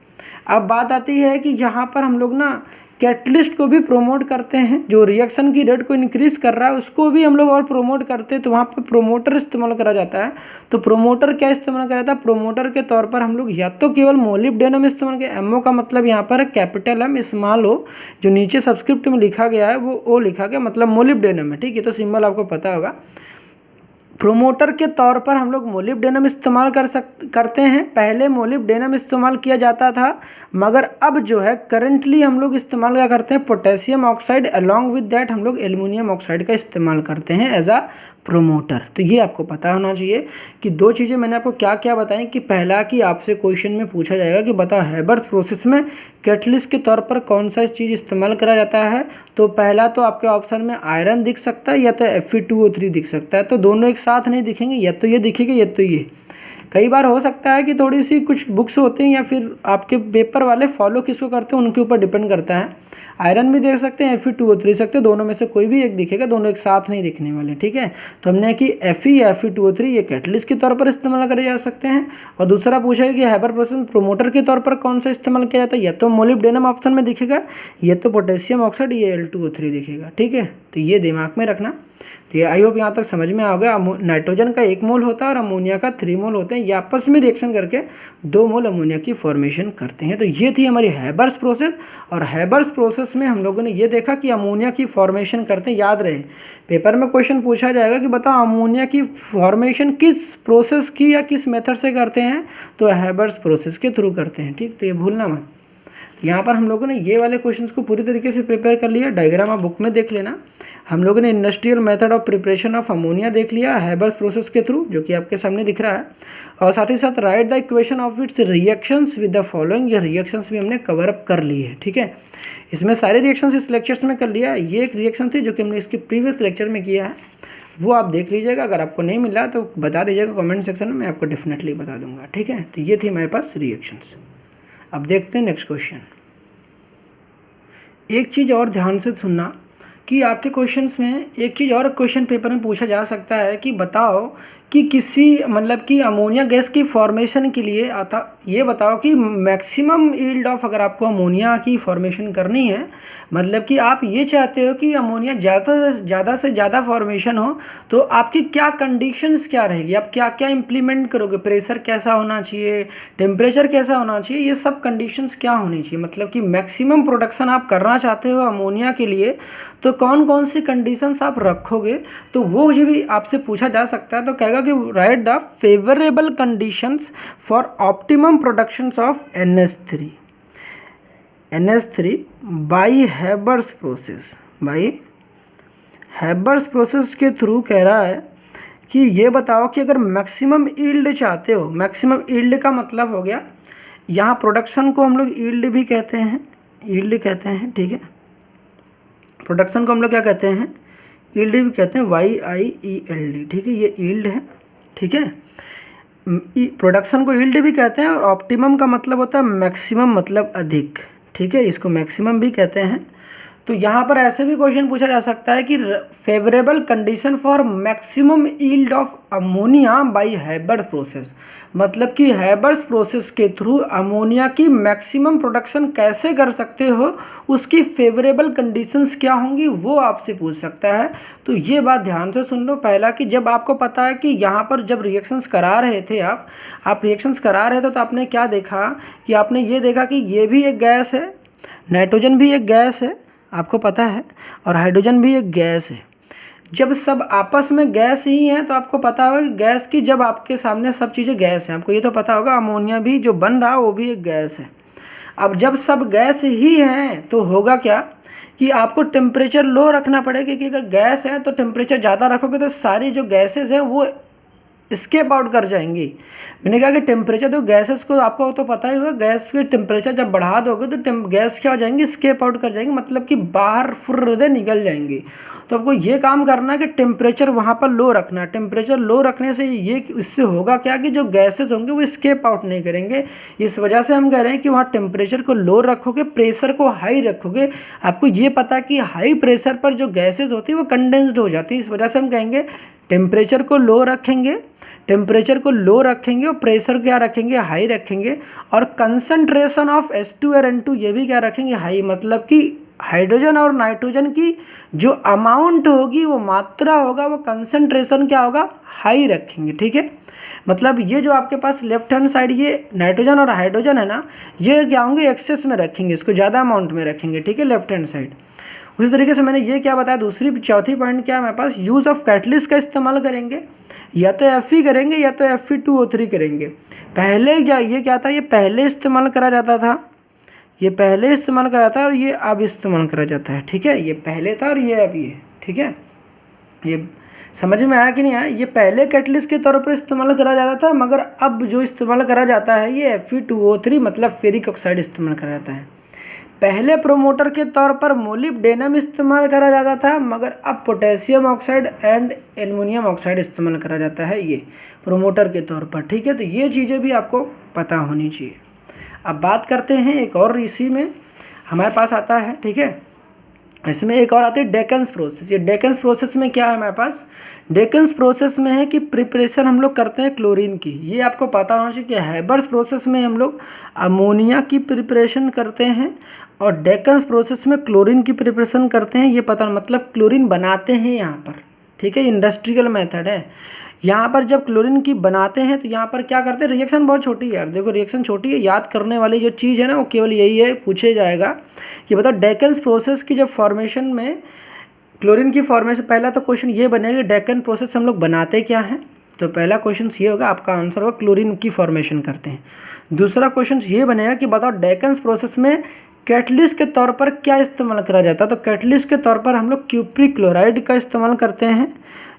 अब बात आती है कि यहाँ पर हम लोग ना कैटलिस्ट को भी प्रोमोट करते हैं, जो रिएक्शन की रेट को इंक्रीज कर रहा है उसको भी हम लोग और प्रोमोट करते हैं, तो वहाँ पर प्रोमोटर इस्तेमाल करा जाता है। तो प्रोमोटर क्या इस्तेमाल करा जाता है, प्रोमोटर के तौर पर हम लोग या तो केवल मोलिब्डेनम इस्तेमाल करें। एमओ का मतलब यहाँ पर कैपिटल एम स्मॉल ओ, जो नीचे सब्सक्रिप्ट में लिखा गया है वो ओ लिखा गया, मतलब मोलिब्डेनम है, ठीक है। तो सिंबल आपको पता होगा। प्रोमोटर के तौर पर हम लोग मोलिब्डेनम इस्तेमाल करते हैं। पहले मोलिब्डेनम इस्तेमाल किया जाता था, मगर अब जो है करंटली हम लोग इस्तेमाल क्या करते हैं, potassium oxide. Along with that हम लोग एल्युमिनियम ऑक्साइड का इस्तेमाल करते हैं एज अ प्रोमोटर। तो ये आपको पता होना चाहिए कि दो चीज़ें मैंने आपको क्या क्या बताई कि पहला कि आपसे क्वेश्चन में पूछा जाएगा कि बताओ हैबर्स प्रोसेस में कैटलिस्ट के तौर पर कौन सा चीज़ इस्तेमाल करा जाता है। तो पहला तो आपके ऑप्शन में आयरन दिख सकता है या तो Fe2O3 दिख सकता है। तो दोनों एक साथ नहीं दिखेंगे, या तो ये दिखेगा या तो ये। कई बार हो सकता है कि थोड़ी सी कुछ बुक्स होते हैं या फिर आपके पेपर वाले फॉलो किसको करते हैं उनके ऊपर डिपेंड करता है। आयरन भी देख सकते हैं, Fe2O3 सकते हैं, दोनों में से कोई भी एक दिखेगा, दोनों एक साथ नहीं दिखने वाले। ठीक है, तो हमने कि Fe या Fe2O3 ये कैटलिस्ट के तौर पर इस्तेमाल करे जा सकते हैं। और दूसरा पूछा है कि हैबर प्रोसेस प्रोमोटर के तौर पर कौन सा इस्तेमाल किया जाता है, या तो मोलिब्डेनम ऑप्शन में दिखेगा, या तो पोटेशियम ऑक्साइड, ये Al2O3 दिखेगा। ठीक है, तो ये दिमाग में रखना। तो ये आई होप यहाँ तक समझ में आ गया। नाइट्रोजन का 1 मोल होता है और अमोनिया का 3 मोल होते हैं। ये आपस में रिएक्शन करके 2 मोल अमोनिया की फॉर्मेशन करते हैं। तो ये थी हमारी हैबर्स प्रोसेस। और हैबर्स प्रोसेस में हम लोगों ने ये देखा कि अमोनिया की फॉर्मेशन करते हैं। याद रहे, पेपर में क्वेश्चन पूछा जाएगा कि बताओ अमोनिया की फॉर्मेशन किस प्रोसेस की या किस मेथड से करते हैं, तो हैबर्स प्रोसेस के थ्रू करते हैं। ठीक, तो ये भूलना मत। यहाँ पर हम लोगों ने ये वाले क्वेश्चंस को पूरी तरीके से प्रिपेयर कर लिया। डायग्राम आप बुक में देख लेना। हम लोगों ने industrial method of preparation of ammonia देख लिया हैबर्स प्रोसेस के थ्रू, जो कि आपके सामने दिख रहा है। और साथ ही साथ right the equation of its reactions with the following, ये रिएक्शंस भी हमने कवर अप कर लिए है। ठीक है, इसमें सारे रिएक्शंस इस लेक्चर्स में कर लिया। ये एक रिएक्शन थी जो कि हमने इसके प्रीवियस लेक्चर में किया है, वो आप देख लीजिएगा। अगर आपको नहीं मिला तो बता दीजिएगा कमेंट सेक्शन में, मैं आपको डेफिनेटली बता दूंगा। ठीक है, तो ये थी हमारे पास रिएक्शंस। अब देखते हैं नेक्स्ट क्वेश्चन। एक चीज़ और ध्यान से सुनना कि आपके क्वेश्चंस में एक चीज़ और क्वेश्चन पेपर में पूछा जा सकता है कि बताओ कि किसी मतलब कि अमोनिया गैस की फॉर्मेशन के लिए आता, ये बताओ कि मैक्सिमम यील्ड ऑफ, अगर आपको अमोनिया की फॉर्मेशन करनी है, मतलब कि आप ये चाहते हो कि अमोनिया ज़्यादा से ज़्यादा फॉर्मेशन हो, तो आपकी क्या कंडीशंस क्या रहेगी, आप क्या क्या इम्प्लीमेंट करोगे, प्रेशर कैसा होना चाहिए, टेम्परेचर कैसा होना चाहिए, ये सब कंडीशंस क्या होनी चाहिए। मतलब कि मैक्सिमम प्रोडक्शन आप करना चाहते हो अमोनिया के लिए, तो कौन कौन सी कंडीशंस आप रखोगे, तो वो मुझे भी आपसे पूछा जा सकता है। तो कहेगा कि right the favourable conditions for optimum productions of NH3 by Haber's process. By Haber's process के थ्रू कह रहा है कि ये बताओ कि अगर मैक्सिमम यील्ड चाहते हो, मैक्सिमम यील्ड का मतलब हो गया, यहाँ प्रोडक्शन को हम लोग यील्ड भी कहते हैं, यील्ड कहते हैं। ठीक है, प्रोडक्शन को हम लोग क्या कहते हैं, यील्ड भी कहते हैं, YIELD। ठीक है, ये यील्ड है। ठीक है, प्रोडक्शन को यील्ड भी कहते हैं। और ऑप्टिमम का मतलब होता है मैक्सिमम, मतलब अधिक। ठीक है, इसको मैक्सिमम भी कहते हैं। तो यहाँ पर ऐसे भी क्वेश्चन पूछा जा सकता है कि favourable condition for maximum yield of ammonia bye Haber's process, मतलब कि हैबर्स प्रोसेस के थ्रू अमोनिया की मैक्सिमम प्रोडक्शन कैसे कर सकते हो, उसकी फेवरेबल कंडीशंस क्या होंगी, वो आपसे पूछ सकता है। तो ये बात ध्यान से सुन लो। पहला कि जब आपको पता है कि यहाँ पर जब रिएक्शंस करा रहे थे, आप रिएक्शंस करा रहे थे, तो आपने क्या देखा कि आपने ये देखा कि ये भी एक गैस है, नाइट्रोजन भी एक गैस है, आपको पता है, और हाइड्रोजन भी एक गैस है। जब सब आपस में गैस ही हैं, तो आपको पता होगा कि गैस की, जब आपके सामने सब चीज़ें गैस हैं, आपको ये तो पता होगा अमोनिया भी जो बन रहा है वो भी एक गैस है। अब जब सब गैस ही हैं तो होगा क्या कि आपको टेम्परेचर लो रखना पड़ेगा, क्योंकि अगर गैस है तो टेम्परेचर ज़्यादा रखोगे तो सारी जो गैसेज हैं वो स्केप आउट कर जाएंगी। मैंने कहा कि टेम्परेचर, तो गैसेस को आपको तो पता ही होगा, गैस के टेम्परेचर जब बढ़ा दोगे तो गैस क्या हो जाएंगी, स्केप आउट कर जाएंगी, मतलब कि बाहर फुर्र निकल जाएंगी। तो आपको ये काम करना है कि टेम्परेचर वहाँ पर लो रखना है। टेम्परेचर लो रखने से ये, इससे होगा क्या कि जो गैसेस होंगे वो स्केप आउट नहीं करेंगे। इस वजह से हम कह रहे हैं कि वहाँ टेम्परेचर को लो रखोगे, प्रेशर को हाई रखोगे। आपको ये पता है कि हाई प्रेशर पर जो गैसेज होती है वो कंडेंस्ड हो जाती है। इस वजह से हम कहेंगे टेम्परेचर को लो रखेंगे, टेम्परेचर को लो रखेंगे और प्रेशर क्या रखेंगे, हाई रखेंगे। और कंसंट्रेशन ऑफ H2 और N2 ये भी क्या रखेंगे, हाई। मतलब कि हाइड्रोजन और नाइट्रोजन की जो अमाउंट होगी, वो मात्रा होगा, वो कंसंट्रेशन क्या होगा, हाई रखेंगे। ठीक है, मतलब ये जो आपके पास लेफ्ट हैंड साइड ये नाइट्रोजन और हाइड्रोजन है ना, ये क्या होंगे, एक्सेस में रखेंगे, इसको ज़्यादा अमाउंट में रखेंगे। ठीक है, लेफ्ट हैंड साइड। उसी तरीके से मैंने ये क्या बताया, चौथी पॉइंट क्या है हमारे पास, यूज़ ऑफ कैटलिस्ट का इस्तेमाल करेंगे, या तो Fe करेंगे या तो Fe2O3 करेंगे। पहले ये क्या था, ये पहले इस्तेमाल करा जाता था, ये पहले इस्तेमाल करा था और ये अब इस्तेमाल करा जाता है। ठीक है, ये पहले था और ये अब ये। ठीक है, ये समझ में आया कि नहीं आया? ये पहले कैटलिस्ट के तौर पर इस्तेमाल करा जाता था, मगर अब जो इस्तेमाल करा जाता है ये Fe2O3 मतलब फेरिक ऑक्साइड इस्तेमाल करा जाता है। पहले प्रोमोटर के तौर पर मोलिब्डेनम इस्तेमाल करा जाता था, मगर अब potassium oxide and aluminium oxide इस्तेमाल करा जाता है ये प्रोमोटर के तौर पर। ठीक है, तो ये चीज़ें भी आपको पता होनी चाहिए। अब बात करते हैं एक और, इसी में हमारे पास आता है, ठीक है, इसमें एक और आती है डेकन्स प्रोसेस। ये डेकन्स प्रोसेस में क्या है हमारे पास? डेकन्स प्रोसेस में है कि प्रिपरेशन हम लोग करते हैं क्लोरीन की। ये आपको पता होना चाहिए कि हैबर्स प्रोसेस में हम लोग अमोनिया की प्रिपरेशन करते हैं और डेकन्स प्रोसेस में क्लोरीन की प्रिपरेशन करते हैं। ये पता, मतलब क्लोरीन बनाते हैं यहाँ पर, ठीक है, इंडस्ट्रियल मेथड है। यहाँ पर जब क्लोरीन की बनाते हैं तो यहाँ पर क्या करते हैं, रिएक्शन बहुत छोटी है यार, देखो रिएक्शन छोटी है, याद करने वाली जो चीज़ है ना वो केवल यही है, पूछे जाएगा कि बताओ डेकन्स प्रोसेस की जब फॉर्मेशन में क्लोरीन की फॉर्मेशन, पहला तो क्वेश्चन ये बनेगा डेकन प्रोसेस हम लोग बनाते क्या हैं, तो पहला क्वेश्चन ये होगा, आपका आंसर होगा क्लोरीन की फॉर्मेशन करते हैं। दूसरा क्वेश्चन ये बनेगा कि बताओ डेकन्स प्रोसेस में कैटलिस्ट के तौर पर क्या इस्तेमाल करा जाता है, तो कैटलिस्ट के तौर पर हम लोग क्यूप्रिक क्लोराइड का इस्तेमाल करते हैं,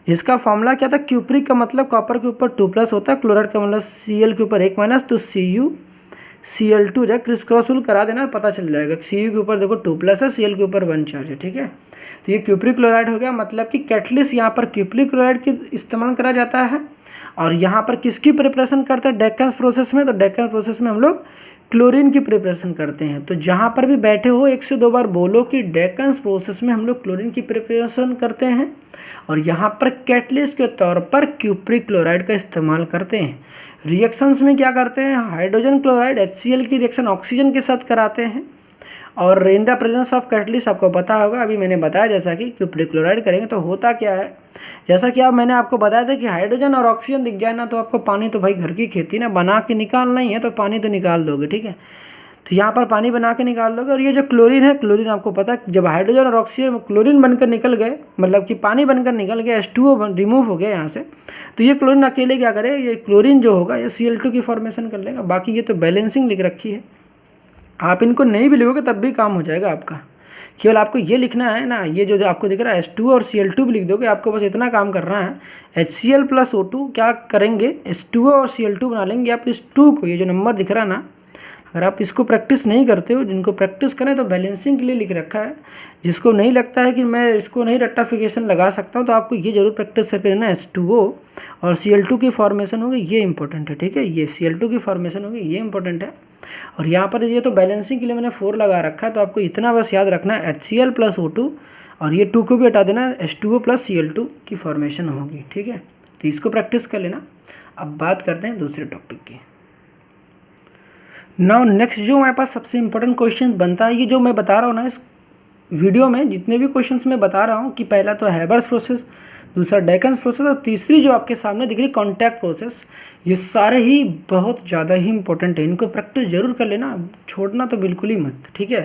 जिसका फॉर्मूला क्या था, क्यूप्रिक का मतलब कॉपर के ऊपर 2+ होता है, क्लोराइड का मतलब Cl के ऊपर 1-, तो CuCl2 जो क्रिस क्रॉस रूल करा देना, पता चल जाएगा। Cu के ऊपर देखो 2+ है, Cl के ऊपर 1 चार्ज है, ठीक है। तो ये क्यूप्रिक क्लोराइड हो गया, मतलब कि कैटलिस्ट यहाँ पर क्यूप्रिक क्लोराइड की इस्तेमाल करा जाता है। और यहाँ पर किसकी प्रिपरेशन करते हैं डेकन्स प्रोसेस में, तो डेकन्स प्रोसेस में हम लोग क्लोरीन की प्रिपरेशन करते हैं। तो जहाँ पर भी बैठे हो 1 से 2 बार बोलो कि डेकन्स प्रोसेस में हम लोग क्लोरीन की प्रिपरेशन करते हैं और यहाँ पर कैटलिस्ट के तौर पर क्यूप्रिक क्लोराइड का इस्तेमाल करते हैं। रिएक्शंस में क्या करते हैं, हाइड्रोजन क्लोराइड HCl की रिएक्शन ऑक्सीजन के साथ कराते हैं और in the presence of catalyst आपको पता होगा, अभी मैंने बताया जैसा कि क्यूप्रिक क्लोराइड करेंगे तो होता क्या है, जैसा कि अब मैंने आपको बताया था कि हाइड्रोजन और ऑक्सीजन दिख जाए ना तो आपको पानी, तो भाई घर की खेती ना बना के निकालना ही है, तो पानी तो निकाल दोगे, ठीक है। तो यहाँ पर पानी बना के निकाल दोगे। और ये जो क्लोरीन है, क्लोरीन आपको पता है जब हाइड्रोजन और ऑक्सीजन क्लोरीन बनकर निकल गए, मतलब कि पानी बनकर निकल गया, H2O रिमूव हो गया यहाँ से, तो ये क्लोरीन अकेले क्या करे, ये क्लोरीन जो होगा ये Cl2 की फॉर्मेशन कर लेगा। बाकी ये तो बैलेंसिंग लिख रखी है, आप इनको नहीं भी लिखोगे तब भी काम हो जाएगा आपका। केवल आपको ये लिखना है ना, ये जो आपको दिख रहा है H2 और Cl2 भी लिख दोगे, आपको बस इतना काम करना है। HCl + O2 क्या करेंगे, H2O और Cl2 बना लेंगे। आप इस 2 को, ये जो नंबर दिख रहा है ना, अगर आप इसको प्रैक्टिस नहीं करते हो, जिनको प्रैक्टिस करें तो बैलेंसिंग के लिए लिख रखा है, जिसको नहीं लगता है कि मैं इसको नहीं रेक्टिफिकेशन लगा सकता हूँ, तो आपको ये जरूर प्रैक्टिस करके ना H2O और Cl2 की फॉर्मेशन होगी, ये इंपॉर्टेंट है, ठीक है। ये Cl2 की फॉर्मेशन होगी, ये इंपॉर्टेंट है। और यहाँ पर ये तो बैलेंसिंग के लिए मैंने 4 लगा रखा है, तो आपको इतना बस याद रखना है HCl + O2 और ये 2 को भी हटा देना, H2O + Cl2 की फॉर्मेशन होगी, ठीक है। तो इसको प्रैक्टिस कर लेना। अब बात करते हैं दूसरे टॉपिक की। नाउ नेक्स्ट जो हमारे पास सबसे इंपॉर्टेंट क्वेश्चन बनता है, ये जो मैं बता रहा हूँ ना इस वीडियो में, जितने भी क्वेश्चंस मैं बता रहा हूँ कि पहला तो हैबर्स प्रोसेस, दूसरा डेकन्स प्रोसेस और तीसरी जो आपके सामने दिख रही कॉन्टैक्ट प्रोसेस, ये सारे ही बहुत ज़्यादा ही इंपॉर्टेंट है, इनको प्रैक्टिस जरूर कर लेना, छोड़ना तो बिल्कुल ही मत, ठीक है।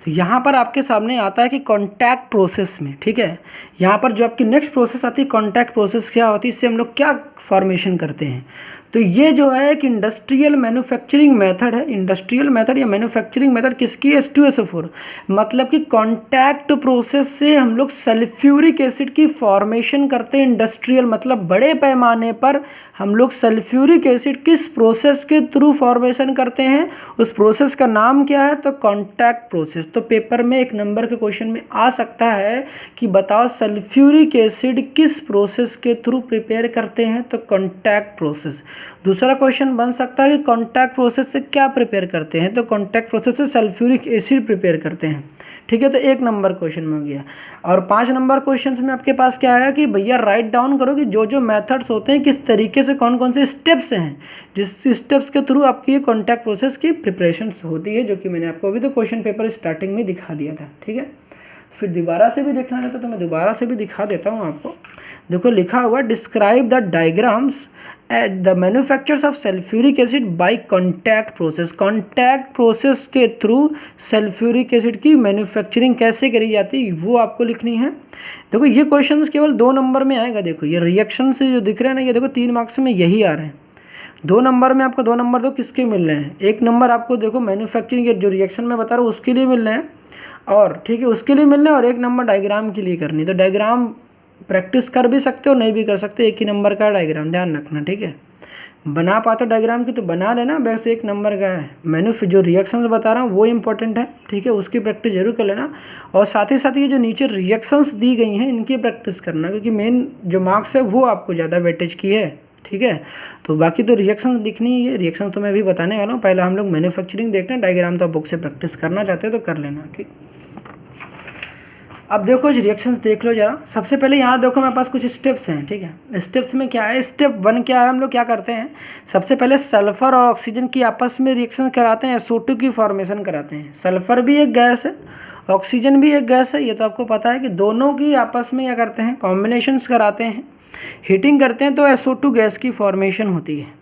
तो यहाँ पर आपके सामने आता है कि कॉन्टैक्ट प्रोसेस में, ठीक है, यहाँ पर जो आपकी नेक्स्ट प्रोसेस आती है कॉन्टैक्ट प्रोसेस क्या होती है, इससे हम लोग क्या फॉर्मेशन करते हैं, तो ये जो है एक इंडस्ट्रियल मैन्युफैक्चरिंग मेथड है। इंडस्ट्रियल मेथड या मैन्युफैक्चरिंग मेथड किसकी, H2SO4, मतलब कि कॉन्टैक्ट प्रोसेस से हम लोग सल्फ्यूरिक एसिड की फॉर्मेशन करते हैं। इंडस्ट्रियल मतलब बड़े पैमाने पर हम लोग सल्फ्यूरिक एसिड किस प्रोसेस के थ्रू फॉर्मेशन करते हैं, उस प्रोसेस का नाम क्या है, तो कॉन्टैक्ट प्रोसेस। तो पेपर में 1 नंबर के क्वेश्चन में आ सकता है कि बताओ सल्फ्यूरिक एसिड किस प्रोसेस के थ्रू प्रिपेयर करते हैं, तो कॉन्टैक्ट प्रोसेस। दूसरा क्वेश्चन बन सकता है कि कॉन्टैक्ट प्रोसेस से क्या प्रिपेयर करते हैं, तो कॉन्टैक्ट प्रोसेस से सल्फ्यूरिक एसिड प्रिपेयर करते हैं, ठीक है। तो 1 नंबर क्वेश्चन में हो गया। और 5 नंबर क्वेश्चन में आपके पास क्या आया कि भैया राइट डाउन करो कि जो जो मेथड्स होते हैं किस तरीके से कौन कौन से स्टेप्स हैं जिस स्टेप्स के थ्रू आपकी ये कॉन्टैक्ट प्रोसेस की प्रिपरेशन होती है, जो कि मैंने आपको अभी तो क्वेश्चन पेपर स्टार्टिंग में दिखा दिया था, ठीक है। फिर दोबारा से भी देखना चाहता तो मैं दोबारा से भी दिखा देता हूँ आपको। देखो लिखा हुआ describe the diagrams at the manufactures of sulphuric acid by contact process. Contact process के थ्रू सल्फ्यूरिक एसिड की मैन्युफैक्चरिंग कैसे करी जाती है वो आपको लिखनी है। देखो ये क्वेश्चन केवल 2 नंबर में आएगा। देखो ये रिएक्शन से जो दिख रहे हैं ना, ये देखो 3 मार्क्स में यही आ रहे हैं। 2 नंबर में आपको 2 नंबर दो किसके मिल रहे हैं, 1 नंबर आपको देखो मैन्युफैक्चरिंग के जो रिएक्शन में बता रहा हूँ उसके लिए मिल रहे हैं, और ठीक है उसके लिए मिलना है, और 1 नंबर डायग्राम के लिए करनी। तो डायग्राम प्रैक्टिस कर भी सकते हो, नहीं भी कर सकते, एक ही नंबर का डायग्राम, ध्यान रखना, ठीक है। बना पाते हो डायग्राम की तो बना लेना, बस एक नंबर का है। मैंने फिर जो रिएक्शंस बता रहा हूँ वो इंपॉर्टेंट है, ठीक है, उसकी प्रैक्टिस जरूर कर लेना। और साथ ही साथ ये जो नीचे रिएक्शंस दी गई हैं इनकी प्रैक्टिस करना, क्योंकि मेन जो मार्क्स है वो आपको ज़्यादा वेटेज की है, ठीक है। तो बाकी तो रिएक्शंस लिखनी है, रिएक्शंस तो मैं अभी बताने वाला हूँ। पहले हम लोग मैन्युफैक्चरिंग देखते हैं, डायग्राम तो बुक से प्रैक्टिस करना चाहते हो तो कर लेना, ठीक। अब देखो रिएक्शंस देख लो जरा। सबसे पहले यहाँ देखो मेरे पास कुछ स्टेप्स हैं, ठीक है। स्टेप्स में क्या है, स्टेप 1 क्या है, हम लोग क्या करते हैं, सबसे पहले सल्फर और ऑक्सीजन की आपस में रिएक्शन कराते हैं, SO2 की फॉर्मेशन कराते हैं। सल्फर भी एक गैस है, ऑक्सीजन भी एक गैस है, ये तो आपको पता है कि दोनों की आपस में क्या करते हैं, कॉम्बिनेशंस कराते हैं, हीटिंग करते हैं, तो SO2 गैस की फॉर्मेशन होती है।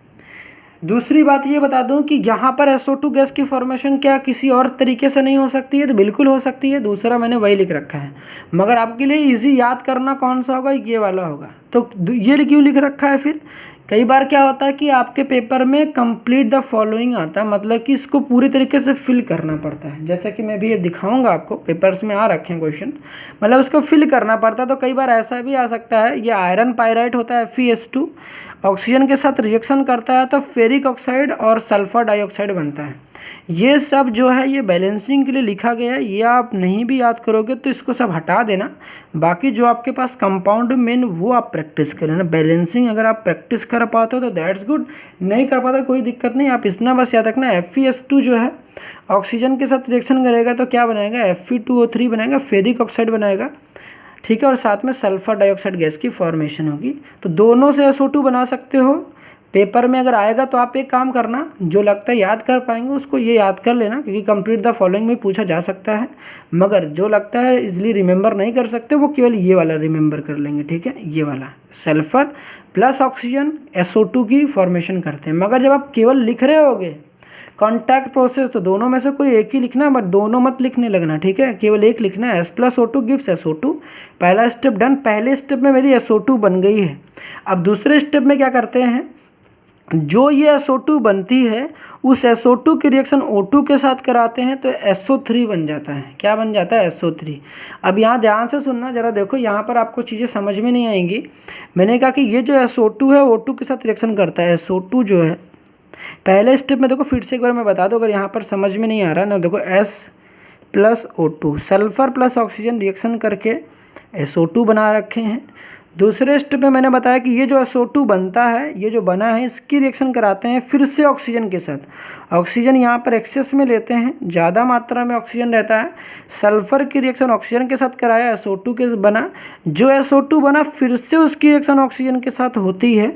दूसरी बात ये बता दूं कि यहाँ पर SO2 गैस की फॉर्मेशन क्या किसी और तरीके से नहीं हो सकती है, तो बिल्कुल हो सकती है। दूसरा मैंने वही लिख रखा है, मगर आपके लिए इजी याद करना कौन सा होगा, ये वाला होगा। तो ये क्यों लिख रखा है, फिर कई बार क्या होता है कि आपके पेपर में कंप्लीट द फॉलोइंग आता है, मतलब कि इसको पूरी तरीके से फिल करना पड़ता है। जैसा कि मैं भी ये दिखाऊंगा आपको, पेपर्स में आ रखे हैं क्वेश्चन, मतलब उसको फिल करना पड़ता है। तो कई बार ऐसा भी आ सकता है, ये आयरन पायराइट होता है FeS2, ऑक्सीजन के साथ रिएक्शन करता है तो फेरिक ऑक्साइड और सल्फर डाइऑक्साइड बनता है। ये सब जो है ये बैलेंसिंग के लिए लिखा गया है, ये आप नहीं भी याद करोगे तो इसको सब हटा देना। बाकी जो आपके पास कंपाउंड मेन वो आप प्रैक्टिस कर लेना। बैलेंसिंग अगर आप प्रैक्टिस कर पाते हो तो दैट्स गुड, नहीं कर पाते कोई दिक्कत नहीं। आप इतना बस याद रखना, FeS2 जो है ऑक्सीजन के साथ रिएक्शन करेगा तो क्या बनाएगा, Fe2O3 बनाएगा, फेरिक ऑक्साइड बनाएगा, ठीक है, और साथ में सल्फर डाइऑक्साइड गैस की फॉर्मेशन होगी। तो दोनों से SO2 बना सकते हो। पेपर में अगर आएगा तो आप एक काम करना, जो लगता है याद कर पाएंगे उसको ये याद कर लेना, क्योंकि कंप्लीट द फॉलोइंग में पूछा जा सकता है। मगर जो लगता है इजली रिमेंबर नहीं कर सकते वो केवल ये वाला रिमेंबर कर लेंगे, ठीक है। ये वाला सल्फर प्लस ऑक्सीजन SO2 की फॉर्मेशन करते हैं। मगर जब आप केवल लिख रहे होगे कॉन्टैक्ट प्रोसेस तो दोनों में से कोई एक ही लिखना, बट दोनों मत लिखने लगना, ठीक है, केवल एक लिखना है। S+O2 gives SO2। पहला स्टेप डन। पहले स्टेप में मेरी SO2 बन गई है। अब दूसरे स्टेप में क्या करते हैं, जो ये SO2 बनती है उस SO2 की रिएक्शन O2 के साथ कराते हैं तो SO3 बन जाता है। क्या बन जाता है, SO3। अब यहाँ ध्यान से सुनना जरा, देखो यहाँ पर आपको चीज़ें समझ में नहीं आएंगी। मैंने कहा कि ये जो SO2 है O2 के साथ रिएक्शन करता है। SO2 जो है पहले स्टेप में, देखो फिर से एक बार मैं बता दूं अगर यहाँ पर समझ में नहीं आ रहा ना, देखो S+O2 sulphur plus oxygen reaction करके SO2 बना रखे हैं। दूसरे स्टेप में मैंने बताया कि ये जो SO2 बनता है, ये जो बना है इसकी रिएक्शन कराते हैं फिर से ऑक्सीजन के साथ। ऑक्सीजन यहाँ पर एक्सेस में लेते हैं, ज़्यादा मात्रा में ऑक्सीजन रहता है। सल्फर की रिएक्शन ऑक्सीजन के साथ कराया, SO2 के बना। जो SO2 बना फिर से उसकी रिएक्शन ऑक्सीजन के साथ होती है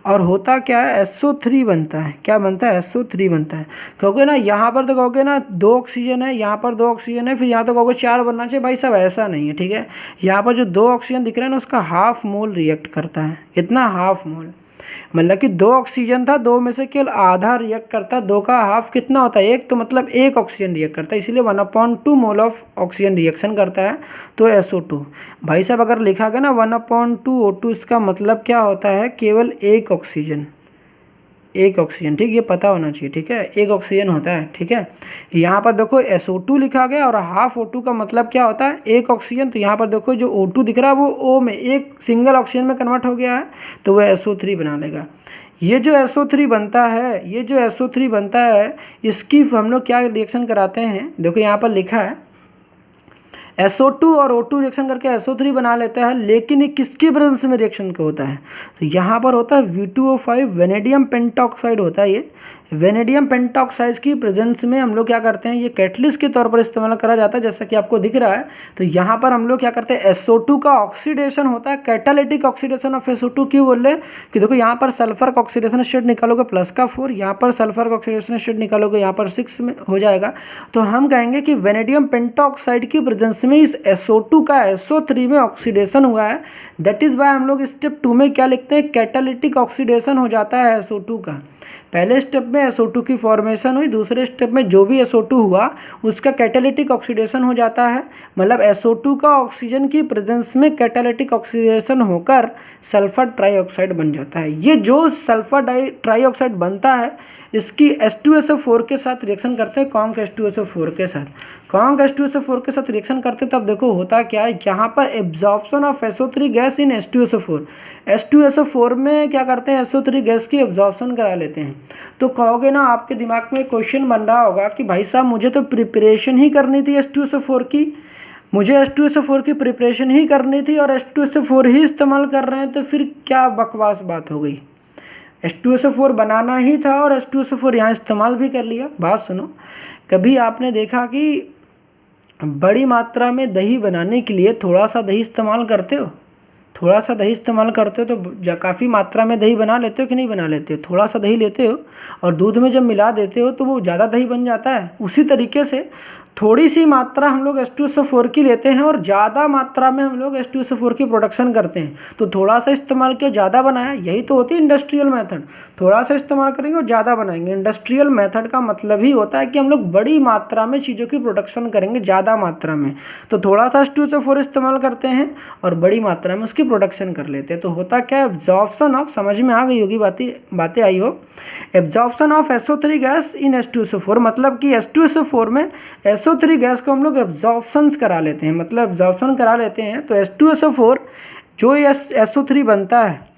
और होता क्या है, SO3 बनता है। क्या बनता है, SO3 बनता है। क्योंकि ना यहाँ पर तो कहोगे ना 2 ऑक्सीजन है, यहाँ पर 2 ऑक्सीजन है, फिर यहाँ तो कहोगे 4 बनना चाहिए। भाई साहब ऐसा नहीं है, ठीक है। यहाँ पर जो 2 ऑक्सीजन दिख रहा है ना उसका हाफ मोल रिएक्ट करता है। कितना, हाफ मोल, मतलब कि 2 ऑक्सीजन था, 2 में से केवल आधा रिएक्ट करता है। 2 का हाफ कितना होता है, 1, तो मतलब 1 ऑक्सीजन रिएक्ट करता है, इसीलिए 1/2 मोल ऑफ ऑक्सीजन रिएक्शन करता है तो SO2। भाई साहब अगर लिखा गया ना 1/2 O2, इसका मतलब क्या होता है, केवल 1 ऑक्सीजन, 1 ऑक्सीजन, ठीक, ये पता होना चाहिए, ठीक है, 1 ऑक्सीजन होता है, ठीक है। यहाँ पर देखो SO2 लिखा गया और हाफ O2 का मतलब क्या होता है, 1 ऑक्सीजन। तो यहाँ पर देखो जो O2 दिख रहा है वो O में, एक सिंगल ऑक्सीजन में कन्वर्ट हो गया है तो वह SO3 बना लेगा। ये जो SO3 बनता है, ये जो SO3 बनता है इसकी हम लोग क्या रिएक्शन कराते हैं, देखो यहाँ पर लिखा है SO2 और O2 रिएक्शन करके SO3 बना लेता है। लेकिन ये किसकी प्रेजेंस में रिएक्शन का होता है, तो यहाँ पर होता है V2O5 वेनेडियम पेंटाऑक्साइड होता है। ये वेनेडियम पेंटाऑक्साइड की प्रेजेंस में हम लोग क्या करते हैं, ये कैटलिस्ट के तौर पर इस्तेमाल करा जाता है, जैसा कि आपको दिख रहा है। तो यहाँ पर हम लोग क्या करते हैं, SO2 का ऑक्सीडेशन होता है, कैटालिटिक ऑक्सीडेशन ऑफ SO2। क्यों बोल रहे कि देखो यहाँ पर सल्फर का ऑक्सीडेशन स्टेट निकालोगे प्लस का 4, यहाँ पर सल्फर का ऑक्सीडेशन स्टेट निकालोगे यहाँ पर 6 में हो जाएगा। तो हम कहेंगे कि वेनेडियम पेंटाऑक्साइड की प्रेजेंस में इस SO2 का SO3 में ऑक्सीडेशन हुआ है। दैट इज वाई हम लोग स्टेप 2 में क्या लिखते हैं, कैटालिटिक ऑक्सीडेशन हो जाता है SO2 का। पहले स्टेप में SO2 की फॉर्मेशन हुई, दूसरे स्टेप में जो भी SO2 हुआ उसका कैटालिटिक ऑक्सीडेशन हो जाता है। मतलब SO2 का ऑक्सीजन की प्रेजेंस में कैटालिटिक ऑक्सीडेशन होकर सल्फर ट्राइऑक्साइड बन जाता है। ये जो सल्फर ट्राइऑक्साइड बनता है इसकी H2SO4 के साथ रिएक्शन करते हैं, कॉन्क H2SO4 के साथ। कॉन्क H2SO4 के साथ रिएक्शन करते हैं, तब देखो होता क्या है, यहाँ पर absorption of SO3 gas in H2SO4। H2SO4 में क्या करते हैं, SO3 गैस की एब्जॉर्प्शन करा लेते हैं। तो कहोगे ना, आपके दिमाग में क्वेश्चन बन रहा होगा कि भाई साहब मुझे तो प्रिपरेशन ही करनी थी H2SO4 की, मुझे H2SO4 की प्रिपरेशन ही करनी थी और H2SO4 ही इस्तेमाल कर रहे हैं, तो फिर क्या बकवास बात हो गई। H2SO4 बनाना ही था और H2SO4 यहाँ इस्तेमाल भी कर लिया। बात सुनो, कभी आपने देखा कि बड़ी मात्रा में दही बनाने के लिए थोड़ा सा दही इस्तेमाल करते हो? थोड़ा सा दही इस्तेमाल करते हो तो काफ़ी मात्रा में दही बना लेते हो कि नहीं बना लेते हो? थोड़ा सा दही लेते हो और दूध में जब मिला देते हो तो वो ज़्यादा दही बन जाता है। उसी तरीके से थोड़ी सी मात्रा हम लोग H2SO4 की लेते हैं और ज़्यादा मात्रा में हम लोग H2SO4 की प्रोडक्शन करते हैं। तो थोड़ा सा इस्तेमाल किया, ज़्यादा बनाया, यही तो होती है इंडस्ट्रियल मेथड। थोड़ा सा इस्तेमाल करेंगे और ज़्यादा बनाएंगे। इंडस्ट्रियल मेथड का मतलब ही होता है कि हम लोग बड़ी मात्रा में चीज़ों की प्रोडक्शन करेंगे, ज़्यादा मात्रा में। तो थोड़ा सा H2SO4 इस्तेमाल करते हैं और बड़ी मात्रा में उसकी प्रोडक्शन कर लेते हैं। तो होता क्या है, एब्जॉर्प्शन ऑफ, समझ में आ गई होगी बातें आई हो, absorption of SO3 gas in H2SO4, मतलब कि H2SO4 में SO3 गैस को हम लोग एब्जॉर्प्शन करा लेते हैं, मतलब एब्जॉर्प्शन करा लेते हैं। तो H2SO4 जो ये SO3 बनता है,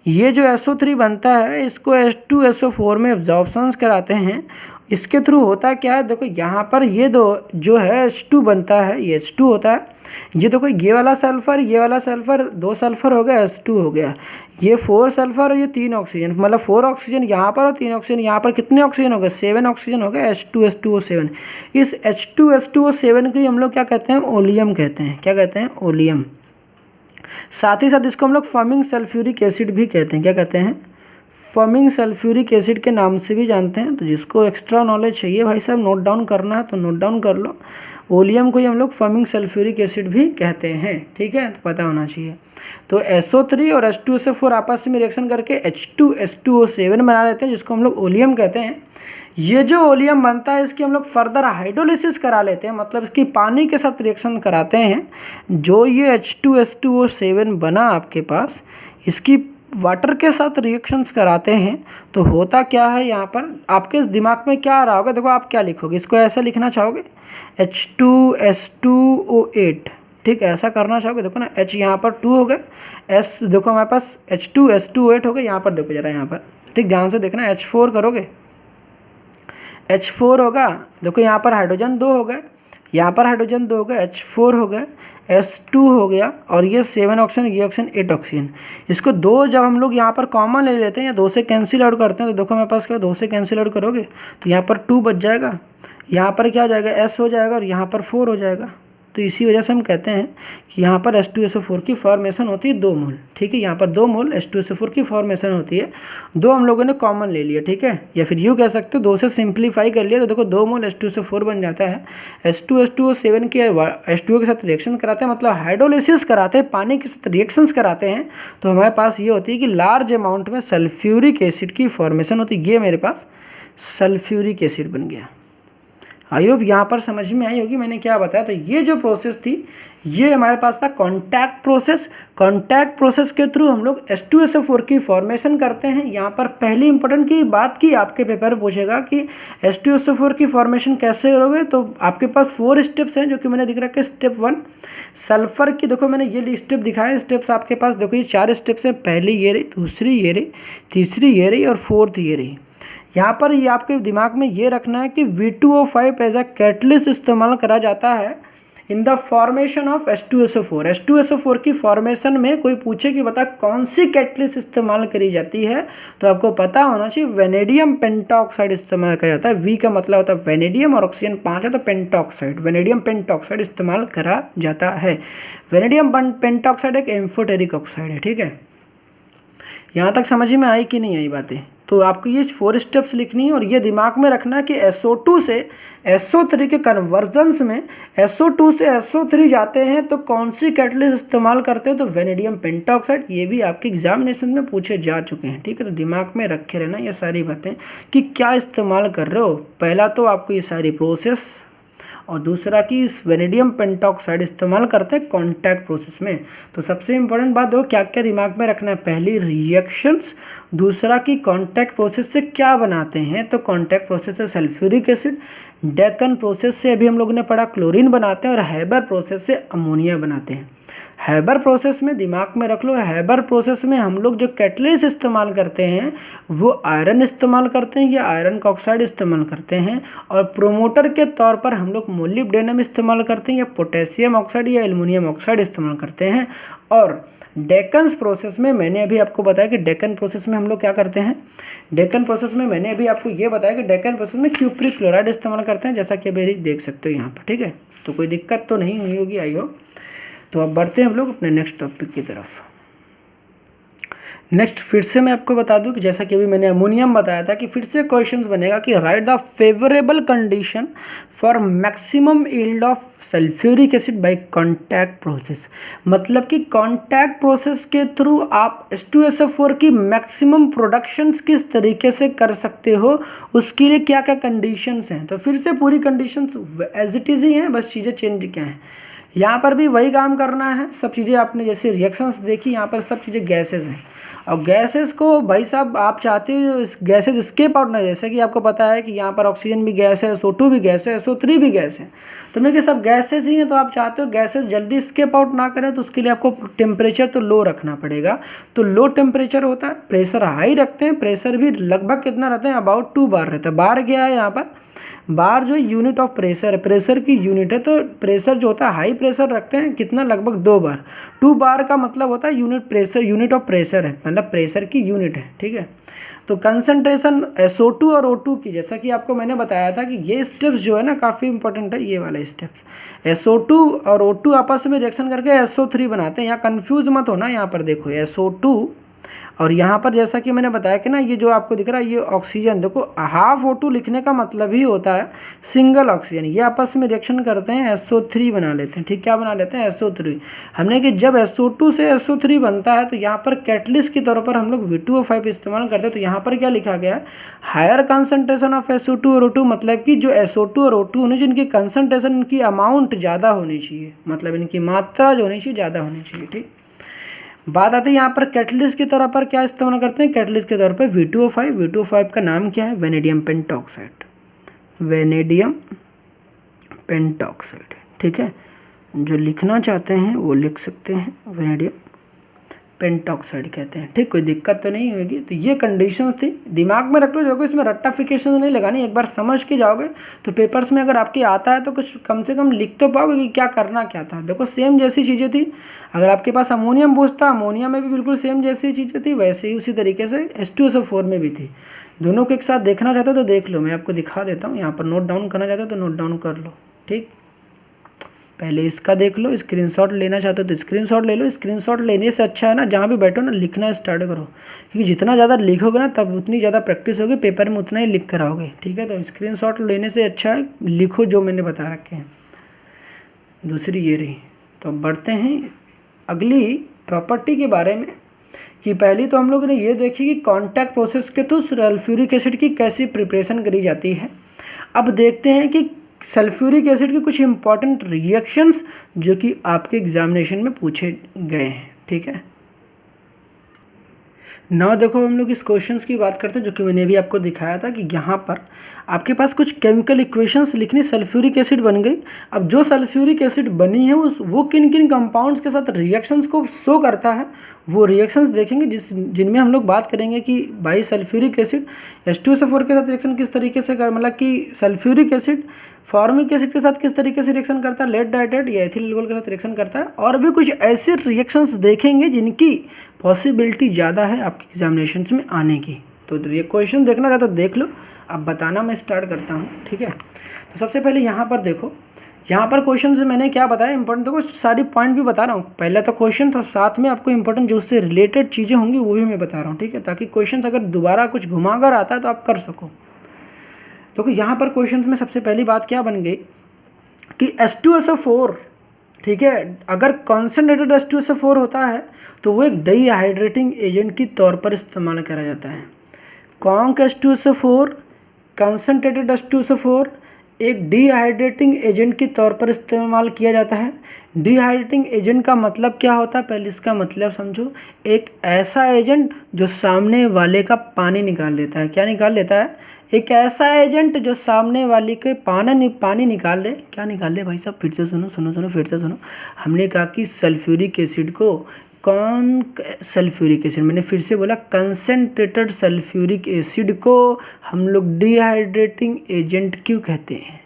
ये जो SO3 बनता है, इसको H2SO4 में एब्जॉर्प्शन कराते हैं। इसके थ्रू होता क्या है, देखो यहाँ पर ये दो जो है H2 बनता है, ये H2 होता है। ये देखो ये वाला सल्फर, ये वाला सल्फर, 2 सल्फर हो गया, H2 हो गया। ये 4 सल्फर और ये 3 ऑक्सीजन, मतलब 4 ऑक्सीजन यहाँ पर और 3 ऑक्सीजन यहाँ पर। कितने ऑक्सीजन हो गए? 7 ऑक्सीजन हो गए, H2H2O7। इस H2H2O7 को हम लोग क्या कहते हैं, ओलियम कहते हैं। क्या कहते हैं? ओलियम। साथ ही साथ इसको हम लोग फॉर्मिंग सल्फ्यूरिक एसिड भी कहते हैं। क्या कहते हैं? फॉर्मिंग सल्फ्यूरिक एसिड के नाम से भी जानते हैं। तो जिसको एक्स्ट्रा नॉलेज चाहिए भाई साहब, नोट डाउन करना है तो नोट डाउन कर लो। ओलियम को ही हम लोग फॉर्मिंग सल्फ्यूरिक एसिड भी कहते हैं, ठीक है, तो पता होना चाहिए। तो SO3 और H2SO4 आपस में रिएक्शन करके H2H2O7 बना लेते हैं, जिसको हम लोग ओलियम कहते हैं। ये जो ओलियम बनता है, इसकी हम लोग फर्दर हाइड्रोलिसिस करा लेते हैं, मतलब इसकी पानी के साथ रिएक्शन कराते हैं। जो ये H2H2O7 बना आपके पास, इसकी वाटर के साथ रिएक्शंस कराते हैं। तो होता क्या है, यहाँ पर आपके दिमाग में क्या आ रहा होगा, देखो आप क्या लिखोगे, इसको ऐसा लिखना चाहोगे H2H2O8, ठीक है, ऐसा करना चाहोगे। देखो ना, H यहाँ पर 2 हो गए, S देखो हमारे पास H2H2O8 हो गए। यहाँ पर देखो जरा, यहाँ पर ठीक ध्यान से देखना, H4 करोगे, H4 होगा। देखो यहाँ पर हाइड्रोजन 2 हो गए, यहाँ पर हाइड्रोजन 2 हो गए, H4 हो गए, S2 हो गया, और ये 7 ऑक्सीजन, ये ऑक्सीजन 8 ऑक्सीजन। इसको 2 जब हम लोग यहाँ पर कॉमन ले लेते हैं या 2 से कैंसिल आउट करते हैं, तो देखो मेरे पास क्या, 2 से कैंसिल आउट करोगे तो यहाँ पर 2 बच जाएगा, यहाँ पर क्या हो जाएगा, S हो जाएगा और यहाँ पर 4 हो जाएगा। तो इसी वजह से हम कहते हैं कि यहाँ पर H2SO4 की फॉर्मेशन होती है 2 मोल, ठीक है। यहाँ पर 2 मोल H2SO4 की फॉर्मेशन होती है। 2 हम लोगों ने कॉमन ले लिया, ठीक है, या फिर यूँ कह सकते हो 2 से सिंप्लीफाई कर लिया, तो देखो 2 मोल H2SO4 बन जाता है। H2H2O7 के H2O के साथ रिएक्शन कराते हैं, मतलब हाइड्रोलिसिस कराते हैं, पानी के साथ रिएक्शंस कराते हैं। तो हमारे पास ये होती है कि लार्ज अमाउंट में सल्फ्यूरिक एसिड की फॉर्मेशन होती है। ये मेरे पास सल्फ्यूरिक एसिड बन गया। आई होप यहाँ पर समझ में आई होगी मैंने क्या बताया। तो ये जो प्रोसेस थी, ये हमारे पास था कॉन्टैक्ट प्रोसेस। कॉन्टैक्ट प्रोसेस के थ्रू हम लोग H2SO4 की फॉर्मेशन करते हैं। यहाँ पर पहली इंपॉर्टेंट की बात की आपके पेपर में पूछेगा कि H2SO4 की फॉर्मेशन कैसे करोगे, तो आपके पास 4 स्टेप्स हैं जो कि मैंने दिख रखा है। स्टेप 1 सल्फर की, देखो मैंने ये स्टेप दिखाया, स्टेप्स आपके पास देखो ये 4 स्टेप्स हैं। पहली ये रही, दूसरी ये रही, तीसरी ये रही और 4th ये रही। यहाँ पर ये आपके दिमाग में ये रखना है कि V2O5 एज अ कैटलिस्ट इस्तेमाल करा जाता है in the formation of H2SO4। H2SO4 की फॉर्मेशन में कोई पूछे कि बता कौन सी कैटलिस्ट इस्तेमाल करी जाती है, तो आपको पता होना चाहिए वेनेडियम पेंटॉक्साइड इस्तेमाल करा जाता है। V का मतलब होता है वेनेडियम और ऑक्सीजन 5 है तो पेंटॉक्साइड, वेनेडियम पेंटॉक्साइड इस्तेमाल करा जाता है। वेनेडियम पेंटॉक्साइड एक एम्फोटेरिक ऑक्साइड है, ठीक है। यहाँ तक समझ में आई कि नहीं आई बातें? तो आपको ये 4 स्टेप्स लिखनी है और ये दिमाग में रखना है कि SO2 से SO3 के कन्वर्जन्स में SO2 से SO3 जाते हैं तो कौन सी कैटलिस्ट इस्तेमाल करते हैं, तो वेनेडियम पेंटॉक्साइड। ये भी आपके एग्जामिनेशन में पूछे जा चुके हैं, ठीक है। तो दिमाग में रखे रहना ये सारी बातें कि क्या इस्तेमाल कर रहे हो। पहला तो आपको ये सारी प्रोसेस और दूसरा कि इस वेनेडियम पेंटॉक्साइड इस्तेमाल करते हैं कॉन्टैक्ट प्रोसेस में। तो सबसे इंपॉर्टेंट बात देखो क्या क्या दिमाग में रखना है, पहली रिएक्शंस, दूसरा कि कॉन्टैक्ट प्रोसेस से क्या बनाते हैं, तो कॉन्टैक्ट प्रोसेस से सल्फ्यूरिक एसिड, डेकन प्रोसेस से अभी हम लोगों ने पढ़ा क्लोरीन बनाते हैं, और हैबर प्रोसेस से अमोनिया बनाते हैं। हैबर प्रोसेस में दिमाग में रख लो, हैबर प्रोसेस में हम लोग जो कैटलिस्ट इस्तेमाल करते हैं वो आयरन इस्तेमाल करते हैं या आयरन का ऑक्साइड इस्तेमाल करते हैं, और प्रोमोटर के तौर पर हम लोग मोलिब्डेनम इस्तेमाल करते हैं या पोटेशियम ऑक्साइड या एल्युमिनियम ऑक्साइड इस्तेमाल करते हैं। और डेकन्स प्रोसेस में मैंने अभी आपको बताया कि डेकन प्रोसेस में हम लोग क्या करते हैं, डेकन प्रोसेस में मैंने अभी आपको ये बताया कि डेकन प्रोसेस में क्यूप्रिक क्लोराइड इस्तेमाल करते हैं, जैसा कि अभी देख सकते हो यहाँ पर, ठीक है। तो कोई दिक्कत तो नहीं हुई होगी आई होप। तो अब बढ़ते हैं हम लोग अपने नेक्स्ट टॉपिक की तरफ। नेक्स्ट फिर से मैं आपको बता दूं कि जैसा कि अभी मैंने अमोनियम बताया था कि फिर से क्वेश्चंस बनेगा कि right the favourable condition for maximum yield of sulphuric acid by contact process. मतलब कि कॉन्टैक्ट प्रोसेस के थ्रू आप H2SO4 की मैक्सिमम प्रोडक्शंस किस तरीके से कर सकते हो, उसके लिए क्या क्या कंडीशंस हैं। तो फिर से पूरी कंडीशंस एज इट इज़ ही हैं, बस चीज़ें चेंज क्या हैं। यहाँ पर भी वही काम करना है, सब चीज़ें आपने जैसे रिएक्शंस देखी, यहाँ पर सब चीज़ें गैसेज हैं, और गैसेस को भाई साहब आप चाहते हो गैसेज स्केप आउट ना, जैसे कि आपको पता है कि यहाँ पर ऑक्सीजन भी गैस है, SO2 भी गैस है, SO3 भी गैस है, तो देखिए सब गैसेस ही हैं। तो आप चाहते हो गैसेस जल्दी स्केप आउट ना करें, तो उसके लिए आपको टेम्परेचर तो लो रखना पड़ेगा। तो लो टेम्परेचर होता है, प्रेशर हाई रखते हैं, प्रेशर भी लगभग कितना रहता है, अबाउट 2 बार रहता है। बार क्या है यहाँ पर, बार जो यूनिट ऑफ प्रेशर है, प्रेशर की यूनिट है, तो प्रेशर जो होता है हाई प्रेशर रखते हैं कितना, लगभग 2 बार। 2 बार का मतलब होता है unit pressure, unit of pressure है, मतलब प्रेशर की यूनिट है, ठीक है। तो कंसंट्रेशन SO2 और O2 की, जैसा कि आपको मैंने बताया था कि ये स्टेप्स जो है ना काफ़ी इंपॉर्टेंट है, ये वाले स्टेप्स। SO2 और O2 आपस में रिएक्शन करके SO3 बनाते हैं। यहाँ कन्फ्यूज मत होना, यहाँ पर देखो SO2 और यहाँ पर जैसा कि मैंने बताया कि ना ये जो आपको दिख रहा है ये ऑक्सीजन, देखो हाफ O2 लिखने का मतलब ही होता है सिंगल ऑक्सीजन, ये आपस में रिएक्शन करते हैं SO3 बना लेते हैं, ठीक, क्या बना लेते हैं, SO3। हमने कि जब SO2 से SO3 बनता है तो यहाँ पर कैटलिस्ट के तौर पर हम लोग V2O5 इस्तेमाल करते हैं। तो यहाँ पर क्या लिखा गया है, हायर कंसनट्रेशन ऑफ SO2 और O2, मतलब कि जो SO2 और O2 होने जिनकी कंसनट्रेशन, इनकी अमाउंट ज़्यादा होनी चाहिए, मतलब इनकी मात्रा जो होनी चाहिए ज़्यादा होनी चाहिए, ठीक। बात आती है यहाँ पर कैटलिस्ट की तरह पर क्या इस्तेमाल करते हैं, कैटलिस्ट के तौर पर V2O5। V2O5 का नाम क्या है, वेनेडियम पेंटॉक्साइड, वेनेडियम पेंटॉक्साइड, ठीक है। जो लिखना चाहते हैं वो लिख सकते हैं, वेनेडियम पेंटॉक्साइड कहते हैं, ठीक, कोई दिक्कत तो नहीं होगी। तो ये कंडीशन थी, दिमाग में रख लो, जो इसमें रट्टाफिकेशन नहीं लगानी, एक बार समझ के जाओगे तो पेपर्स में अगर आपके आता है तो कुछ कम से कम लिख तो पाओगे कि क्या करना क्या था। देखो सेम जैसी चीज़ें थी, अगर आपके पास अमोनियम पूछता, अमोनिया में भी बिल्कुल सेम जैसी चीज़ें थी, वैसे ही उसी तरीके से H2SO4 में भी थी। दोनों को एक साथ देखना चाहते हो तो देख लो, मैं आपको दिखा देता हूँ, यहाँ पर नोट डाउन करना चाहते हो तो नोट डाउन कर लो, ठीक। पहले इसका देख लो, स्क्रीनशॉट लेना चाहते हो तो स्क्रीनशॉट ले लो। स्क्रीनशॉट लेने से अच्छा है ना, जहाँ भी बैठो ना लिखना स्टार्ट करो, क्योंकि जितना ज़्यादा लिखोगे ना तब उतनी ज़्यादा प्रैक्टिस होगी, पेपर में उतना ही लिख कर आओगे, ठीक है। तो स्क्रीनशॉट लेने से अच्छा है लिखो जो मैंने बता रखे हैं। दूसरी ये रही। तो अब बढ़ते हैं अगली प्रॉपर्टी के बारे में, कि पहली तो हम लोगों ने ये देखी कि कॉन्टैक्ट प्रोसेस के थ्रू सल्फ्यूरिक एसिड की कैसी प्रिपरेशन करी जाती है। अब देखते हैं कि सल्फ्यूरिक एसिड के कुछ इंपॉर्टेंट रिएक्शंस जो कि आपके एग्जामिनेशन में पूछे गए हैं, ठीक है। ना देखो हम लोग इस क्वेश्चंस की बात करते हैं जो कि मैंने भी आपको दिखाया था कि यहाँ पर आपके पास कुछ केमिकल इक्वेशंस लिखनी, सल्फ्यूरिक एसिड बन गई। अब जो सल्फ्यूरिक एसिड बनी है वो किन किन कंपाउंड्स के साथ रिएक्शंस को शो करता है, वो रिएक्शंस देखेंगे जिनमें हम लोग बात करेंगे कि भाई सल्फ्यूरिक एसिड H2SO4 के साथ रिएक्शन किस तरीके से कर, मतलब कि सल्फ्यूरिक एसिड फॉर्मिक एसिड के साथ किस तरीके से रिएक्शन करता है, लेड डाइटेट या एथिल अल्कोहल के साथ रिएक्शन करता है। और भी कुछ ऐसे रिएक्शंस देखेंगे जिनकी पॉसिबिलिटी ज़्यादा है आपके एग्जामिनेशन में आने की। तो ये क्वेश्चन देखना चाहते तो देख लो, अब बताना मैं स्टार्ट करता हूँ, ठीक है। तो सबसे पहले यहाँ पर देखो, यहाँ पर क्वेश्चन से मैंने क्या बताया इंपॉर्टेंट, देखो सारी पॉइंट भी बता रहा हूँ, पहले तो क्वेश्चन था, साथ में आपको इंपॉर्टेंट जो उससे रिलेटेड चीज़ें होंगी वो भी मैं बता रहा हूँ, ठीक है, ताकि क्वेश्चन अगर दोबारा कुछ घुमाकर आता है तो आप कर सको। तो यहाँ पर क्वेश्चन में सबसे पहली बात क्या बन गई कि H2SO4, ठीक है, अगर कॉन्सेंट्रेटेड H2SO4 होता है तो वो एक डिहाइड्रेटिंग एजेंट की तौर पर इस्तेमाल करा जाता है। कॉन्क H2SO4, कंसनट्रेटेड H2SO4 एक डिहाइड्रेटिंग एजेंट के तौर पर इस्तेमाल किया जाता है। डिहाइड्रेटिंग एजेंट का मतलब क्या होता है, पहले इसका मतलब समझो। एक ऐसा एजेंट जो सामने वाले का पानी निकाल देता है। क्या निकाल देता है? एक ऐसा एजेंट जो सामने वाले के पानी निकाल दे। क्या निकाल दे भाई साहब? फिर से सुनो, फिर से सुनो। हमने कहा कि सल्फ्यूरिक एसिड को सल्फ्यूरिक एसिड, मैंने फिर से बोला कंसनट्रेटेड सल्फ्यूरिक एसिड को हम लोग डिहाइड्रेटिंग एजेंट क्यों कहते हैं?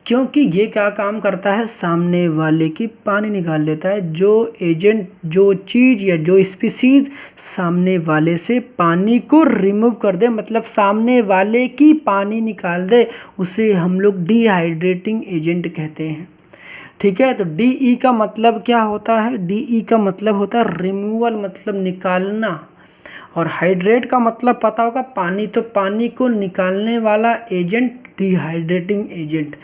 क्योंकि ये क्या काम करता है, सामने वाले की पानी निकाल देता है। जो एजेंट, जो चीज़ या जो स्पीसीज सामने वाले से पानी को रिमूव कर दे, मतलब सामने वाले की पानी निकाल दे, उसे हम लोग डिहाइड्रेटिंग एजेंट कहते हैं। ठीक है, तो DE का मतलब क्या होता है? DE का मतलब होता है रिमूवल, मतलब निकालना। और हाइड्रेट का मतलब पता होगा पानी, तो पानी को निकालने वाला एजेंट डिहाइड्रेटिंग एजेंट।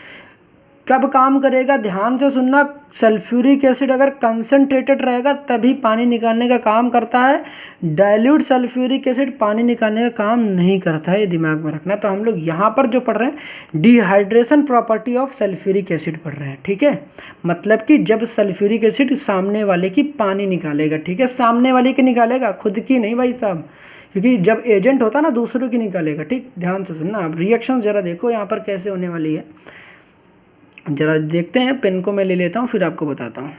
कब काम करेगा? ध्यान से सुनना। सल्फ्यूरिक एसिड अगर कंसनट्रेटेड रहेगा तभी पानी निकालने का काम करता है। डाइल्यूट सल्फ्यूरिक एसिड पानी निकालने का काम नहीं करता है, ये दिमाग में रखना। तो हम लोग यहाँ पर जो पढ़ रहे हैं dehydration property of sulphuric acid पढ़ रहे हैं। ठीक है, मतलब कि जब सल्फ्यूरिक एसिड सामने वाले की पानी निकालेगा, ठीक है, सामने वाले की निकालेगा, खुद की नहीं भाई साहब, क्योंकि जब एजेंट होता है ना दूसरों की निकालेगा। ठीक, ध्यान से सुनना। अब रिएक्शन जरा देखो यहाँ पर कैसे होने वाली है, जरा देखते हैं। पेन को मैं ले लेता हूँ, फिर आपको बताता हूँ।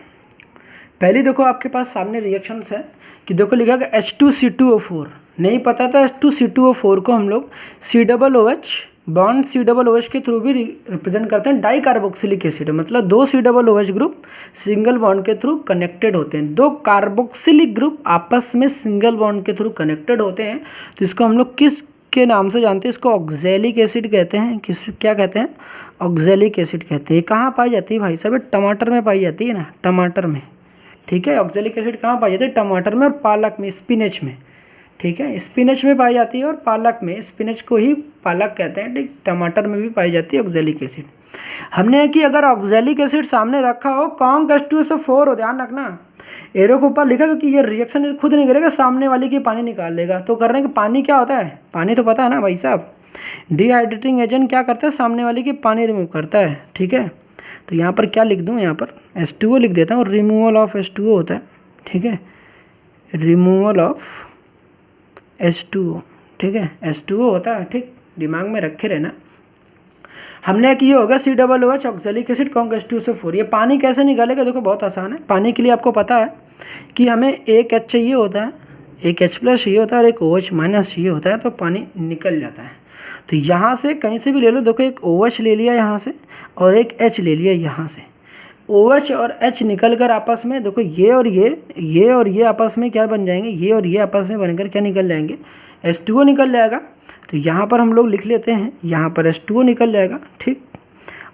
पहले देखो आपके पास सामने रिएक्शंस है कि देखो लिखा है H2C2O4, नहीं पता था H2C2O4 को हम लोग COOH बॉन्ड COOH के थ्रू भी रिप्रेजेंट करते हैं। डाई कार्बोक्सिलिक एसिड, मतलब दो COOH ग्रुप सिंगल बॉन्ड के थ्रू कनेक्टेड होते हैं। दो कार्बोक्सिलिक ग्रुप आपस में सिंगल बॉन्ड के थ्रू कनेक्टेड होते हैं, तो इसको हम लोग किस के नाम से जानते हैं? इसको ऑक्जेलिक एसिड कहते हैं। क्या कहते हैं? ऑक्जेलिक एसिड कहते हैं। ये कहाँ पाई जाती है भाई साहब? टमाटर में पाई जाती है ना, टमाटर में। ठीक है, ऑक्जेलिक एसिड कहाँ पाई जाती है? टमाटर में और पालक में, स्पिनच में। ठीक है, स्पिनच में पाई जाती है और पालक में, स्पिनच को ही पालक कहते हैं। ठीक, टमाटर में भी पाई जाती है ऑक्जेलिक एसिड। हमने कि अगर ऑक्जेलिक एसिड सामने रखा हो, कौन H2SO4 हो, ध्यान रखना, एरो के ऊपर लिखा क्योंकि ये रिएक्शन खुद नहीं करेगा, सामने वाले की पानी निकाल लेगा। तो करने के पानी क्या होता है? पानी तो पता है ना भाई साहब। डिहाइड्रेटिंग एजेंट क्या करता है? सामने वाले की पानी रिमूव करता है। ठीक है, तो यहाँ पर क्या लिख दूँ? यहाँ पर H2O लिख देता हूँ, रिमूवल ऑफ H2O होता है। ठीक है, रिमूवल ऑफ H2O। ठीक है, H2O होता है। ठीक, दिमाग में रखे रहना। हमने कि ये होगा COOH ऑक्जेलिक एसिड कौन H2SO4। ये पानी कैसे निकालेगा? देखो बहुत आसान है। पानी के लिए आपको पता है कि हमें एक H चाहिए होता है, एक H+ चाहिए होता है और एक OH- चाहिए होता है, तो पानी निकल जाता है। तो यहाँ से कहीं से भी ले लो, देखो एक OH ले लिया यहाँ से और एक H ले लिया यहाँ से। OH और H निकल कर आपस में, देखो ये और ये आपस में क्या बन जाएंगे? ये और ये आपस में बनकर क्या निकल जाएंगे? H2O निकल जाएगा। तो यहाँ पर हम लोग लिख लेते हैं, यहाँ पर H2O निकल जाएगा। ठीक,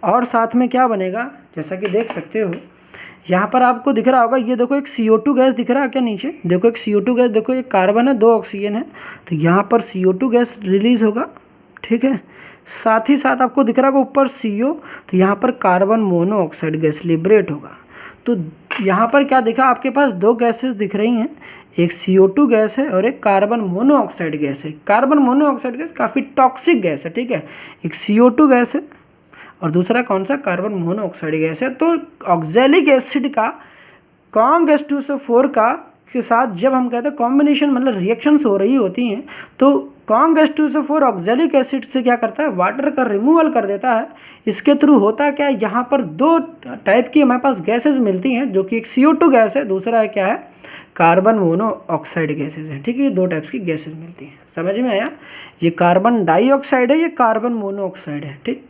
और साथ में क्या बनेगा? जैसा कि देख सकते हो यहाँ पर आपको दिख रहा होगा, ये देखो एक CO2 गैस दिख रहा है क्या नीचे? देखो एक CO2 गैस, देखो एक कार्बन है, 2 ऑक्सीजन है, तो यहाँ पर CO2 गैस रिलीज होगा। ठीक है, साथ ही साथ आपको दिख रहा होगा ऊपर CO, तो यहाँ पर कार्बन मोनोऑक्साइड गैस लिबरेट होगा। तो यहाँ पर क्या दिखा? आपके पास 2 गैसेस दिख रही हैं, एक CO2 गैस है और एक कार्बन मोनोऑक्साइड गैस है। कार्बन मोनोऑक्साइड गैस काफ़ी टॉक्सिक गैस है। ठीक है, एक CO2 गैस है और दूसरा कौन सा? कार्बन मोनोऑक्साइड गैस है। तो ऑक्जेलिक एसिड का कौन H2SO4 का के साथ जब हम कहते हैं कॉम्बिनेशन, मतलब रिएक्शंस हो रही होती हैं, तो कौन H2SO4 ऑक्जेलिक एसिड से क्या करता है? वाटर का रिमूवल कर देता है। इसके थ्रू होता क्या है? यहाँ पर 2 टाइप की हमारे पास गैसेस मिलती हैं, जो कि एक CO2 गैस है, दूसरा है क्या है? कार्बन मोनोऑक्साइड गैसेज हैं। ठीक है, ये 2 टाइप्स की गैसेज मिलती हैं। समझ में आया? ये कार्बन डाइऑक्साइड है, ये कार्बन मोनोऑक्साइड है। ठीक,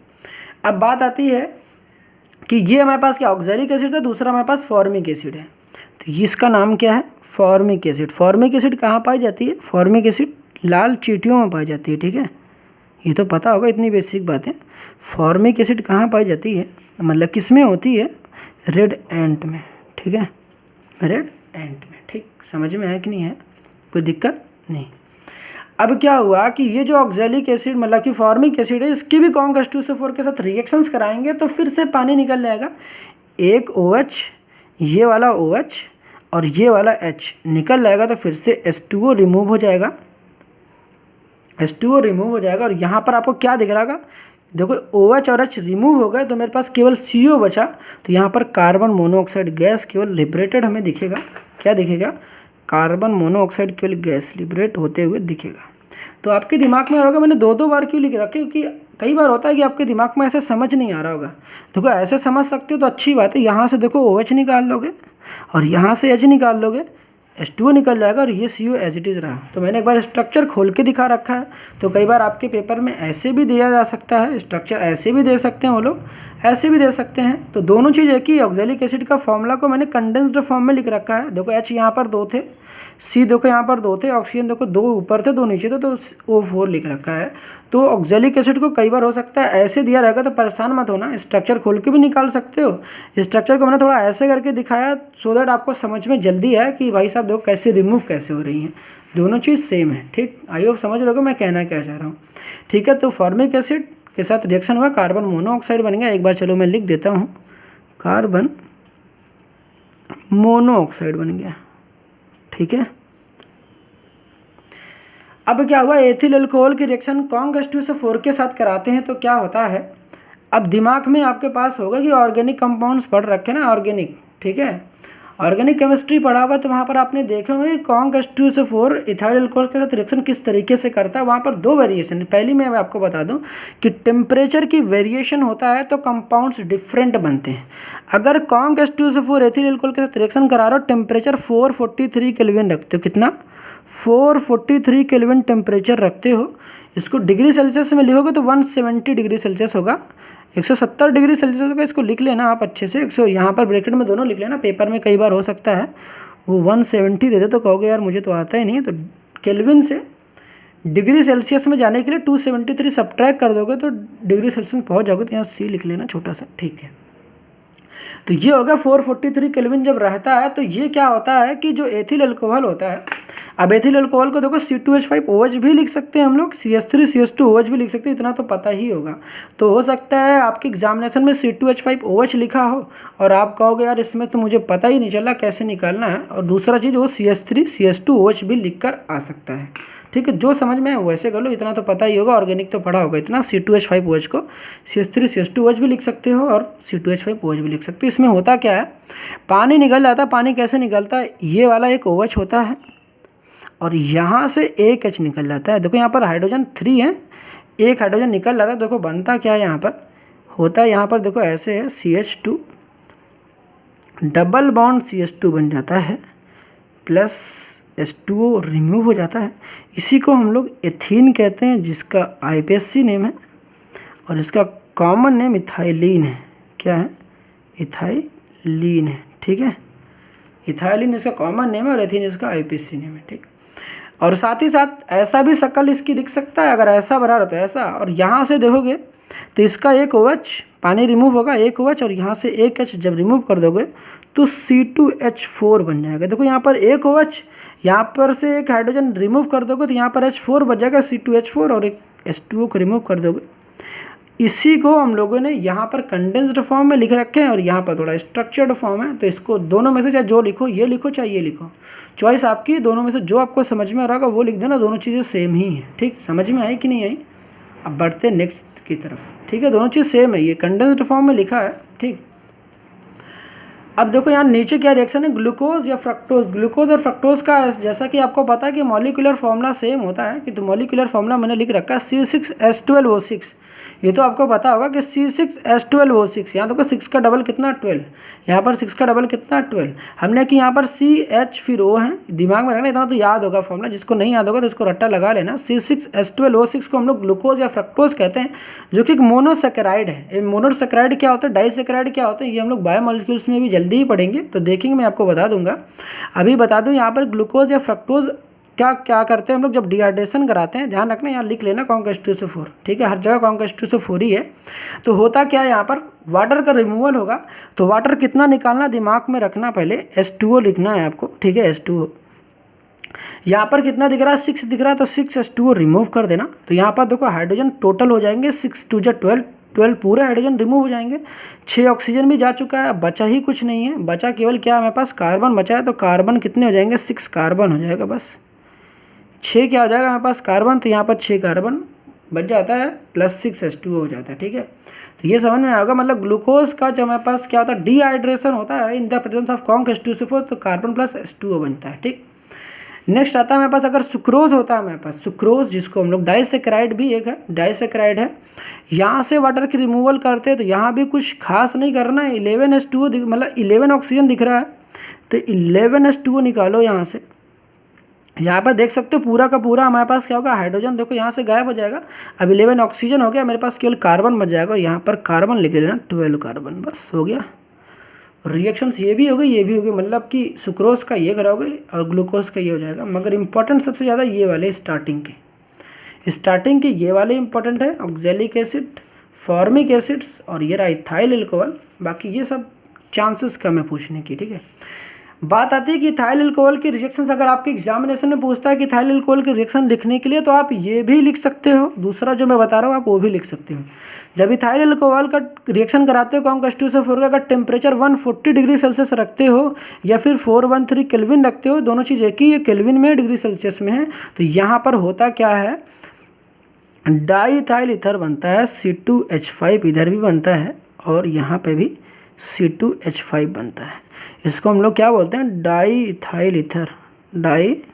अब बात आती है कि ये हमारे पास क्या ऑक्जेलिक एसिड है, दूसरा हमारे पास फॉर्मिक एसिड है। तो इसका नाम क्या है? Formic acid. फॉर्मिक एसिड कहाँ पाई जाती है? फॉर्मिक एसिड लाल चींटियों में पाई जाती है। ठीक है, ये तो पता होगा, इतनी बेसिक बातें। फॉर्मिक एसिड कहाँ पाई जाती है, मतलब किस में होती है? रेड एंट में। ठीक है, रेड एंट में। ठीक, समझ में आया कि नहीं है? कोई दिक्कत नहीं। अब क्या हुआ कि ये जो ऑक्जेलिक एसिड मतलब कि फॉर्मिक एसिड है, इसकी भी कौन H2SO4 के साथ रिएक्शंस कराएंगे तो फिर से पानी निकल जाएगा। एक OH, ये वाला OH और ये वाला H निकल जाएगा, तो फिर से H2O रिमूव हो जाएगा। H2O रिमूव हो जाएगा और यहाँ पर आपको क्या दिख रहा होगा? देखो OH और H रिमूव हो गए तो मेरे पास केवल CO बचा, तो यहाँ पर कार्बन मोनोऑक्साइड गैस केवल लिबरेटेड हमें दिखेगा। क्या दिखेगा? कार्बन मोनोऑक्साइड केवल गैस लिबरेट होते हुए दिखेगा। तो आपके दिमाग में आ रहा होगा मैंने 2-2 बार क्यों लिख रखा, क्योंकि कई बार होता है कि आपके दिमाग में ऐसे समझ नहीं आ रहा होगा। देखो ऐसे समझ सकते हो तो अच्छी बात है। यहाँ से देखो OH निकाल लोगे और यहाँ से H निकाल लोगे, H2O निकल जाएगा और ये CO एज इट इज़ रहा। तो मैंने एक बार स्ट्रक्चर खोल के दिखा रखा है। तो कई बार आपके पेपर में ऐसे भी दिया जा सकता है, स्ट्रक्चर ऐसे भी दे सकते हैं वो लोग, ऐसे भी दे सकते हैं। तो दोनों चीज़ एक ही। ऑक्जेलिक एसिड का फॉर्मूला को मैंने कंडेंस्ड फॉर्म में लिख रखा है। देखो H यहाँ पर 2 थे, C देखो यहाँ पर 2 थे, ऑक्सीजन देखो 2 ऊपर थे 2 नीचे थे, तो O4 लिख रखा है। तो ऑक्जेलिक एसिड को कई बार हो सकता है ऐसे दिया रहेगा, तो परेशान मत होना, स्ट्रक्चर खोल के भी निकाल सकते हो। स्ट्रक्चर को मैंने थोड़ा ऐसे करके दिखाया सो दैट आपको समझ में जल्दी है कि भाई साहब देखो कैसे रिमूव कैसे हो रही हैं। दोनों चीज़ सेम है। ठीक, आई होप समझ रहे हो मैं कहना क्या चाह रहा हूँ। ठीक है, तो फॉर्मिक एसिड के साथ रिएक्शन हुआ, कार्बन मोनोऑक्साइड बन गया। एक बार चलो मैं लिख देता हूँ, कार्बन मोनोऑक्साइड बन गया। ठीक है, अब क्या हुआ, एथिल अल्कोहल की रिएक्शन कॉन्ग H2SO4 के साथ कराते हैं तो क्या होता है। अब दिमाग में आपके पास होगा कि ऑर्गेनिक कंपाउंड्स पढ़ रखे ना, ऑर्गेनिक, ठीक है, ऑर्गेनिक केमिस्ट्री पढ़ा होगा, तो वहाँ पर आपने देखे होंगे कि कॉन्ग H2SO4 इथाइल अल्कोहल के साथ रिएक्शन किस तरीके से करता है। वहाँ पर 2 वेरिएशन है। पहली मैं आपको बता दूँ कि टेम्परेचर की वेरिएशन होता है तो कंपाउंड्स डिफरेंट बनते हैं। अगर कॉन्ग H2SO4 एथिल अल्कोहल के साथ रिएक्शन करा रहे हो, टेम्परेचर 443 केल्विन रखते हो, कितना 443 केल्विन टेम्परेचर रखते हो। इसको डिग्री सेल्सियस में लिखोगे तो 170 डिग्री सेल्सियस होगा, 170 डिग्री सेल्सियस होगा। इसको लिख लेना आप अच्छे से, 100 यहाँ पर ब्रैकेट में दोनों लिख लेना। पेपर में कई बार हो सकता है वो 170 दे दे तो कहोगे यार मुझे तो आता ही नहीं है। तो केल्विन से डिग्री सेल्सियस में जाने के लिए 273 सब्ट्रैक्ट कर दोगे तो डिग्री सेल्सियस में पहुँच जाओगे। तो यहाँ C लिख लेना छोटा सा, ठीक है। तो ये होगा 443 केल्विन जब रहता है। तो ये क्या होता है कि जो एथिल अल्कोहल होता है, अब एथिल अल्कोहल को देखो C2H5OH भी लिख सकते हैं हम लोग, CH3CH2OH भी लिख सकते हैं, इतना तो पता ही होगा। तो हो सकता है आपके एग्जामिनेशन में C2H5OH लिखा हो और आप कहोगे यार इसमें तो मुझे पता ही नहीं चला कैसे निकालना है। और दूसरा चीज़ वो CH3CH2OH भी लिख कर आ सकता है। ठीक है, जो समझ में है वैसे कर लो, इतना तो पता ही होगा, ऑर्गेनिक तो पढ़ा होगा इतना। C2H5OH को CH3CH2OH भी लिख सकते हो और C2H5OH भी लिख सकते हो। इसमें होता क्या है, पानी निकल जाता है। पानी कैसे निकलता है, ये वाला एक OH होता है और यहाँ से एक H निकल जाता है। देखो यहाँ पर हाइड्रोजन 3 है, एक हाइड्रोजन निकल जाता है। देखो बनता क्या है, यहाँ पर होता है, यहाँ पर देखो ऐसे है CH2 डबल बॉन्ड CH2 बन जाता है, प्लस H2O रिमूव हो जाता है। इसी को हम लोग एथीन कहते हैं, जिसका IPSC नेम है और इसका कॉमन नेम इथाइलिन है। क्या है, इथाइलिन है। ठीक है, इथाइलिन इसका कॉमन नेम है और एथीन इसका IPSC नेम है। ठीक, और साथ ही साथ ऐसा भी शक्ल इसकी दिख सकता है, अगर ऐसा बना रहा तो ऐसा। और यहाँ से देखोगे तो इसका एक OH पानी रिमूव होगा, एक OH, और यहाँ से एक H जब रिमूव कर दोगे तो C2H4 बन जाएगा। देखो यहाँ पर एक OH, यहाँ पर से एक हाइड्रोजन रिमूव कर दोगे तो यहाँ पर H4 बच जाएगा, C2H4, और एक H2O को रिमूव कर दोगे। इसी को हम लोगों ने यहाँ पर कंडेंस्ड फॉर्म में लिख रखे हैं और यहाँ पर थोड़ा स्ट्रक्चर्ड फॉर्म है। तो इसको दोनों में से चाहे जो लिखो, ये लिखो चाहे ये लिखो, चॉइस आपकी। दोनों में से जो आपको समझ में आ रहा होगा वो लिख देना, दोनों चीज़ें सेम ही हैं। ठीक, समझ में आई कि नहीं आई। अब बढ़ते नेक्स्ट की तरफ। ठीक है, दोनों चीज़ सेम है, ये कंडेंस्ड फॉर्म में लिखा है। ठीक, अब देखो यहाँ नीचे क्या रिएक्शन है, ग्लूकोज या फ्रक्टोज। ग्लूकोज और फ्रक्टोज का जैसा कि आपको पता है कि मॉलिक्यूलर फॉर्मूला सेम होता है कि, तो मॉलिक्यूलर फॉर्मूला मैंने लिख रखा है C6H12O6। ये तो आपको पता होगा कि C6H12O6, यहाँ देखो 6 का डबल कितना 12, यहाँ पर 6 का डबल कितना 12। हमने कि यहाँ पर CH फिर O है, दिमाग में रखना, इतना तो याद होगा फॉर्मूला। जिसको नहीं याद होगा तो इसको रट्टा लगा लेना। C6H12O6 को हम लोग ग्लूकोज या फ्रक्टोज कहते हैं, जो कि एक मोनोसेकेराइड है। मोनोसेकेराइड क्या होता है, डाइसेकेराइड क्या होता है, ये हम लोग बायोमॉलिक्यूल्स में भी जल्दी ही पढ़ेंगे, तो देखेंगे, मैं आपको बता दूंगा। अभी बता दूं यहाँ पर ग्लूकोज या फ्रक्टोज क्या क्या करते हैं हम लोग जब डिहाइड्रेशन कराते हैं। ध्यान रखना, यहाँ लिख लेना कॉन्ग H2SO4। ठीक है, हर जगह कॉन्ग H2SO4 ही है। तो होता क्या है, यहाँ पर वाटर का रिमूवल होगा। तो वाटर कितना निकालना दिमाग में रखना, पहले H2O लिखना है आपको। ठीक है, H2O यहाँ पर कितना दिख रहा है, 6 दिख रहा है, तो 6 H2O रिमूव कर देना। तो यहाँ पर देखो हाइड्रोजन टोटल हो जाएंगे 6 2 12, 12 पूरे हाइड्रोजन रिमूव हो जाएंगे। 6 ऑक्सीजन भी जा चुका है, बचा ही कुछ नहीं है, बचा केवल क्या हमारे पास कार्बन बचा है। तो कार्बन कितने हो जाएंगे, 6 कार्बन हो जाएगा बस। 6 क्या हो जाएगा हमारे पास कार्बन, तो यहाँ पर 6 कार्बन बच जाता है +6H2O हो जाता है। ठीक है, तो ये समझ में आएगा, मतलब ग्लूकोज का जब हमारे पास क्या होता है, डिहाइड्रेशन होता है in the presence of conc H2SO4, तो कार्बन प्लस H2O बनता है। ठीक, नेक्स्ट आता है हमारे पास, अगर सुक्रोज होता है हमारे पास, सुक्रोज जिसको हम लोग डाइसेक्राइड भी एक है, डाइसेक्राइड है, यहाँ से वाटर की रिमूवल करते हैं तो यहाँ भी कुछ खास नहीं करना है, 11H2O मतलब 11 ऑक्सीजन दिख रहा है, तो 11H2O निकालो यहाँ से। यहाँ पर देख सकते हो पूरा का पूरा हमारे पास क्या होगा, हाइड्रोजन देखो यहाँ से गायब हो जाएगा। अब 11 ऑक्सीजन हो गया, मेरे पास केवल कार्बन बच जाएगा, यहाँ पर कार्बन लिख लेना 12 कार्बन, बस हो गया। रिएक्शंस ये भी हो गई, ये भी हो गई, मतलब कि सुक्रोज का ये कराओगे और ग्लूकोज का ये हो जाएगा। मगर इंपॉर्टेंट सबसे ज़्यादा ये वाले स्टार्टिंग के ये वाले इंपॉर्टेंट है, ऑक्जेलिक एसिड, फॉर्मिक एसिड्स और ये रहा इथाइल अल्कोहल, बाकी ये सब चांसेस कम है पूछने की। ठीक है, बात आती है कि इथाइल अल्कोहल की रिएक्शंस, अगर आपके एग्जामिनेशन में पूछता है कि इथाइल अल्कोहल की रिएक्शन लिखने के लिए, तो आप ये भी लिख सकते हो, दूसरा जो मैं बता रहा हूँ आप वो भी लिख सकते हो। जब इथाइल अल्कोहल का रिएक्शन कराते हो कॉन्क H2SO4 का, अगर टेम्परेचर 140 डिग्री सेल्सियस रखते हो या फिर 413 केल्विन रखते हो, दोनों चीज़ एक ही, ये केल्विन में डिग्री सेल्सियस में है, तो यहाँ पर होता क्या है, डाईइथाइल ईथर बनता है, C2H5 इधर भी बनता है और यहाँ पे भी C2H5 बनता है। इसको हम लोग क्या बोलते हैं, डाईइथाइल ईथर, डाईइथाइल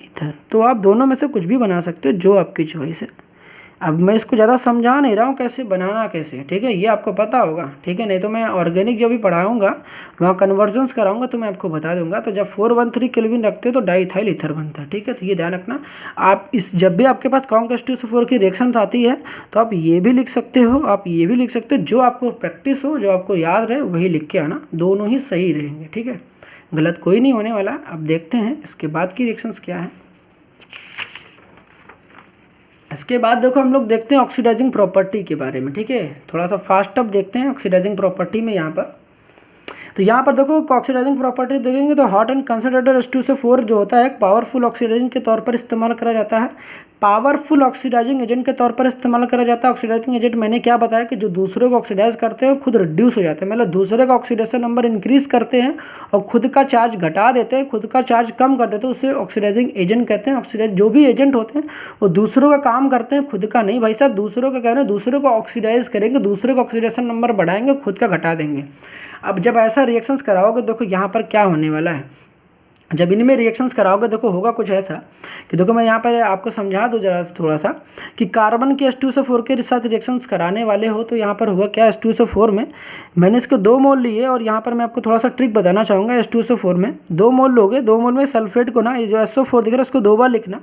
ईथर। तो आप दोनों में से कुछ भी बना सकते हो, जो आपकी चॉइस है। अब मैं इसको ज़्यादा समझा नहीं रहा हूँ कैसे बनाना कैसे, ठीक है, ये आपको पता होगा। ठीक है, नहीं तो मैं ऑर्गेनिक जब भी पढ़ाऊँगा वहाँ कन्वर्जन्स कराऊँगा तो मैं आपको बता दूंगा। तो जब 413 केल्विन रखते हो तो डाईइथाइल ईथर बनता है। ठीक है, तो ये ध्यान रखना। आप इस जब भी आपके पास कॉन्क H2SO4 की रिएक्शंस आती है तो आप ये भी लिख सकते हो, आप ये भी लिख सकते हो, जो आपको प्रैक्टिस हो, जो आपको याद रहे वही लिख के आना, दोनों ही सही रहेंगे। ठीक है, गलत कोई नहीं होने वाला। अब देखते हैं इसके बाद की रिएक्शंस क्या है। इसके बाद देखो हम लोग देखते हैं ऑक्सीडाइजिंग प्रॉपर्टी के बारे में। ठीक है, थोड़ा सा फास्ट अप देखते हैं ऑक्सीडाइजिंग प्रॉपर्टी में। यहाँ पर तो यहाँ पर देखो ऑक्सीडाइजिंग प्रॉपर्टी देखेंगे तो हॉट एंड कंसंट्रेटेड H2SO4 जो होता है एक पावरफुल ऑक्सीडाइजिंग के तौर पर इस्तेमाल करा जाता है, पावरफुल ऑक्सीडाइजिंग एजेंट के तौर पर इस्तेमाल करा जाता है। ऑक्सीडाइजिंग एजेंट मैंने क्या बताया कि जो दूसरे को ऑक्सीडाइज करते हैं खुद रिड्यूस हो जाते हैं, मतलब दूसरे का ऑक्सीडेशन नंबर इंक्रीज करते हैं और खुद का चार्ज घटा देते हैं, खुद का चार्ज कम कर देते हैं, उसे ऑक्सीडाइजिंग एजेंट कहते हैं। ऑक्सीडाइज जो भी एजेंट होते हैं वो दूसरों का काम करते हैं, खुद का नहीं। भाई साहब, दूसरों का कह रहे हैं, दूसरों को ऑक्सीडाइज करेंगे, दूसरे का ऑक्सीडेशन नंबर बढ़ाएंगे, खुद का घटा देंगे। अब जब ऐसा रिएक्शंस कराओगे देखो यहाँ पर क्या होने वाला है, जब इनमें रिएक्शंस कराओगे देखो होगा कुछ ऐसा कि देखो मैं यहाँ पर आपको समझा दूँ जरा थोड़ा सा कि कार्बन के H2SO4 के साथ रिएक्शंस कराने वाले हो तो यहाँ पर होगा क्या, H2SO4 में मैंने इसको 2 मोल लिए और यहाँ पर मैं आपको थोड़ा सा ट्रिक बताना चाहूँगा। H2SO4 में 2 मोल लोगे, 2 मोल में सल्फेट को ना, ये जो SO4 दिख रहा है उसको 2 बार लिखना।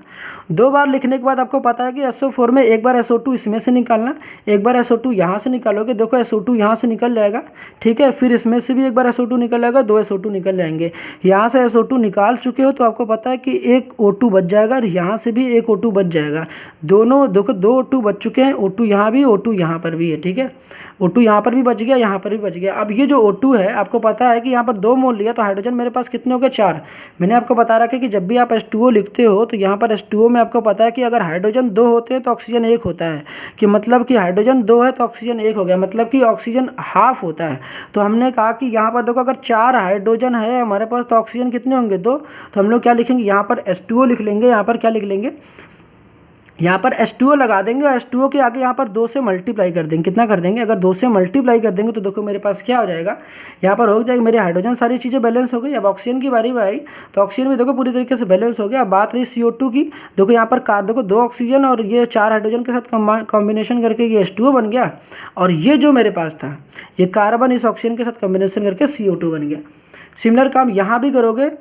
2 बार लिखने के बाद आपको पता है कि SO4 में एक बार SO2 इसमें से निकालना, एक बार SO2 यहाँ से निकालोगे, देखो SO2 यहाँ से निकल जाएगा। ठीक है, फिर इसमें से भी एक बार SO2 निकल जाएगा, 2 SO2 निकल जाएंगे। यहाँ से SO2 निकाल चुके हो तो आपको पता है कि एक O2 बच जाएगा और यहाँ से भी एक O2 बच जाएगा। दोनों देखो 2 O2 बच चुके हैं, O2 यहाँ भी, O2 यहाँ पर भी है। ठीक है, O2 यहाँ पर भी बच गया, यहाँ पर भी बच गया। अब ये जो O2 है आपको पता है कि यहाँ पर 2 मोल लिया तो हाइड्रोजन मेरे पास कितने हो गए, 4। मैंने आपको बता रखा है कि जब भी आप H2O लिखते हो तो यहाँ पर H2O में आपको पता है कि अगर हाइड्रोजन 2 होते हैं तो ऑक्सीजन 1 होता है, कि मतलब कि हाइड्रोजन 2 है तो ऑक्सीजन 1 हो गया, मतलब कि ऑक्सीजन हाफ होता है। तो हमने कहा कि यहाँ पर देखो अगर 4 हाइड्रोजन है हमारे पास तो ऑक्सीजन कितने होंगे, 2। तो हम लोग क्या लिखेंगे, यहाँ पर H2O लिख लेंगे, यहाँ पर क्या लिख लेंगे, यहाँ पर H2O लगा देंगे और H2O के आगे यहाँ पर 2 से मल्टीप्लाई कर देंगे। कितना कर देंगे, अगर 2 से मल्टीप्लाई कर देंगे तो देखो मेरे पास क्या हो जाएगा, यहाँ पर हो जाएगा मेरे हाइड्रोजन, सारी चीज़ें बैलेंस हो गई। अब ऑक्सीजन की बारी में आई तो ऑक्सीजन भी देखो पूरी तरीके से बैलेंस हो गया। अब बात रही CO2 की, देखो यहाँ पर देखो 2 ऑक्सीजन और ये 4 हाइड्रोजन के साथ कॉम्बिनेशन करके ये H2O बन गया, और ये जो मेरे पास था ये कार्बन इस ऑक्सीजन के साथ कॉम्बिनेशन करके CO2 बन गया। सिमिलर काम यहाँ भी करोगे,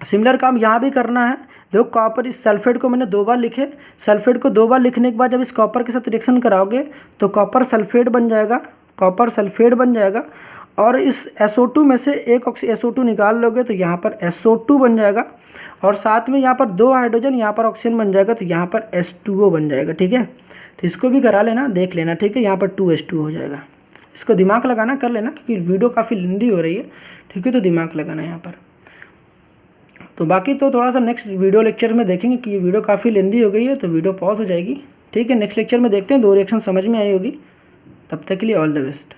सिमिलर काम यहाँ भी करना है। देखो कॉपर, इस सल्फेट को मैंने 2 बार लिखे, सल्फेट को 2 बार लिखने के बाद जब इस कॉपर के साथ रिएक्शन कराओगे तो कॉपर सल्फेट बन जाएगा, कॉपर सल्फेट बन जाएगा। और इस SO2 में से एक SO2 निकाल लोगे तो यहाँ पर SO2 बन जाएगा, और साथ में यहाँ पर 2 हाइड्रोजन, यहाँ पर ऑक्सीजन बन जाएगा तो यहाँ पर H2O बन जाएगा। ठीक है, तो इसको भी करा लेना, देख लेना। ठीक है, यहाँ पर 2H2O हो जाएगा। इसको दिमाग लगाना कर लेना क्योंकि वीडियो काफ़ी लंबी हो रही है। ठीक है, तो दिमाग लगाना यहाँ पर। तो बाकी तो थोड़ा सा नेक्स्ट वीडियो लेक्चर में देखेंगे कि ये वीडियो काफ़ी लेंदी हो गई है तो वीडियो पॉज हो जाएगी। ठीक है, नेक्स्ट लेक्चर में देखते हैं, 2 रिएक्शन समझ में आई होगी। तब तक के लिए ऑल द बेस्ट।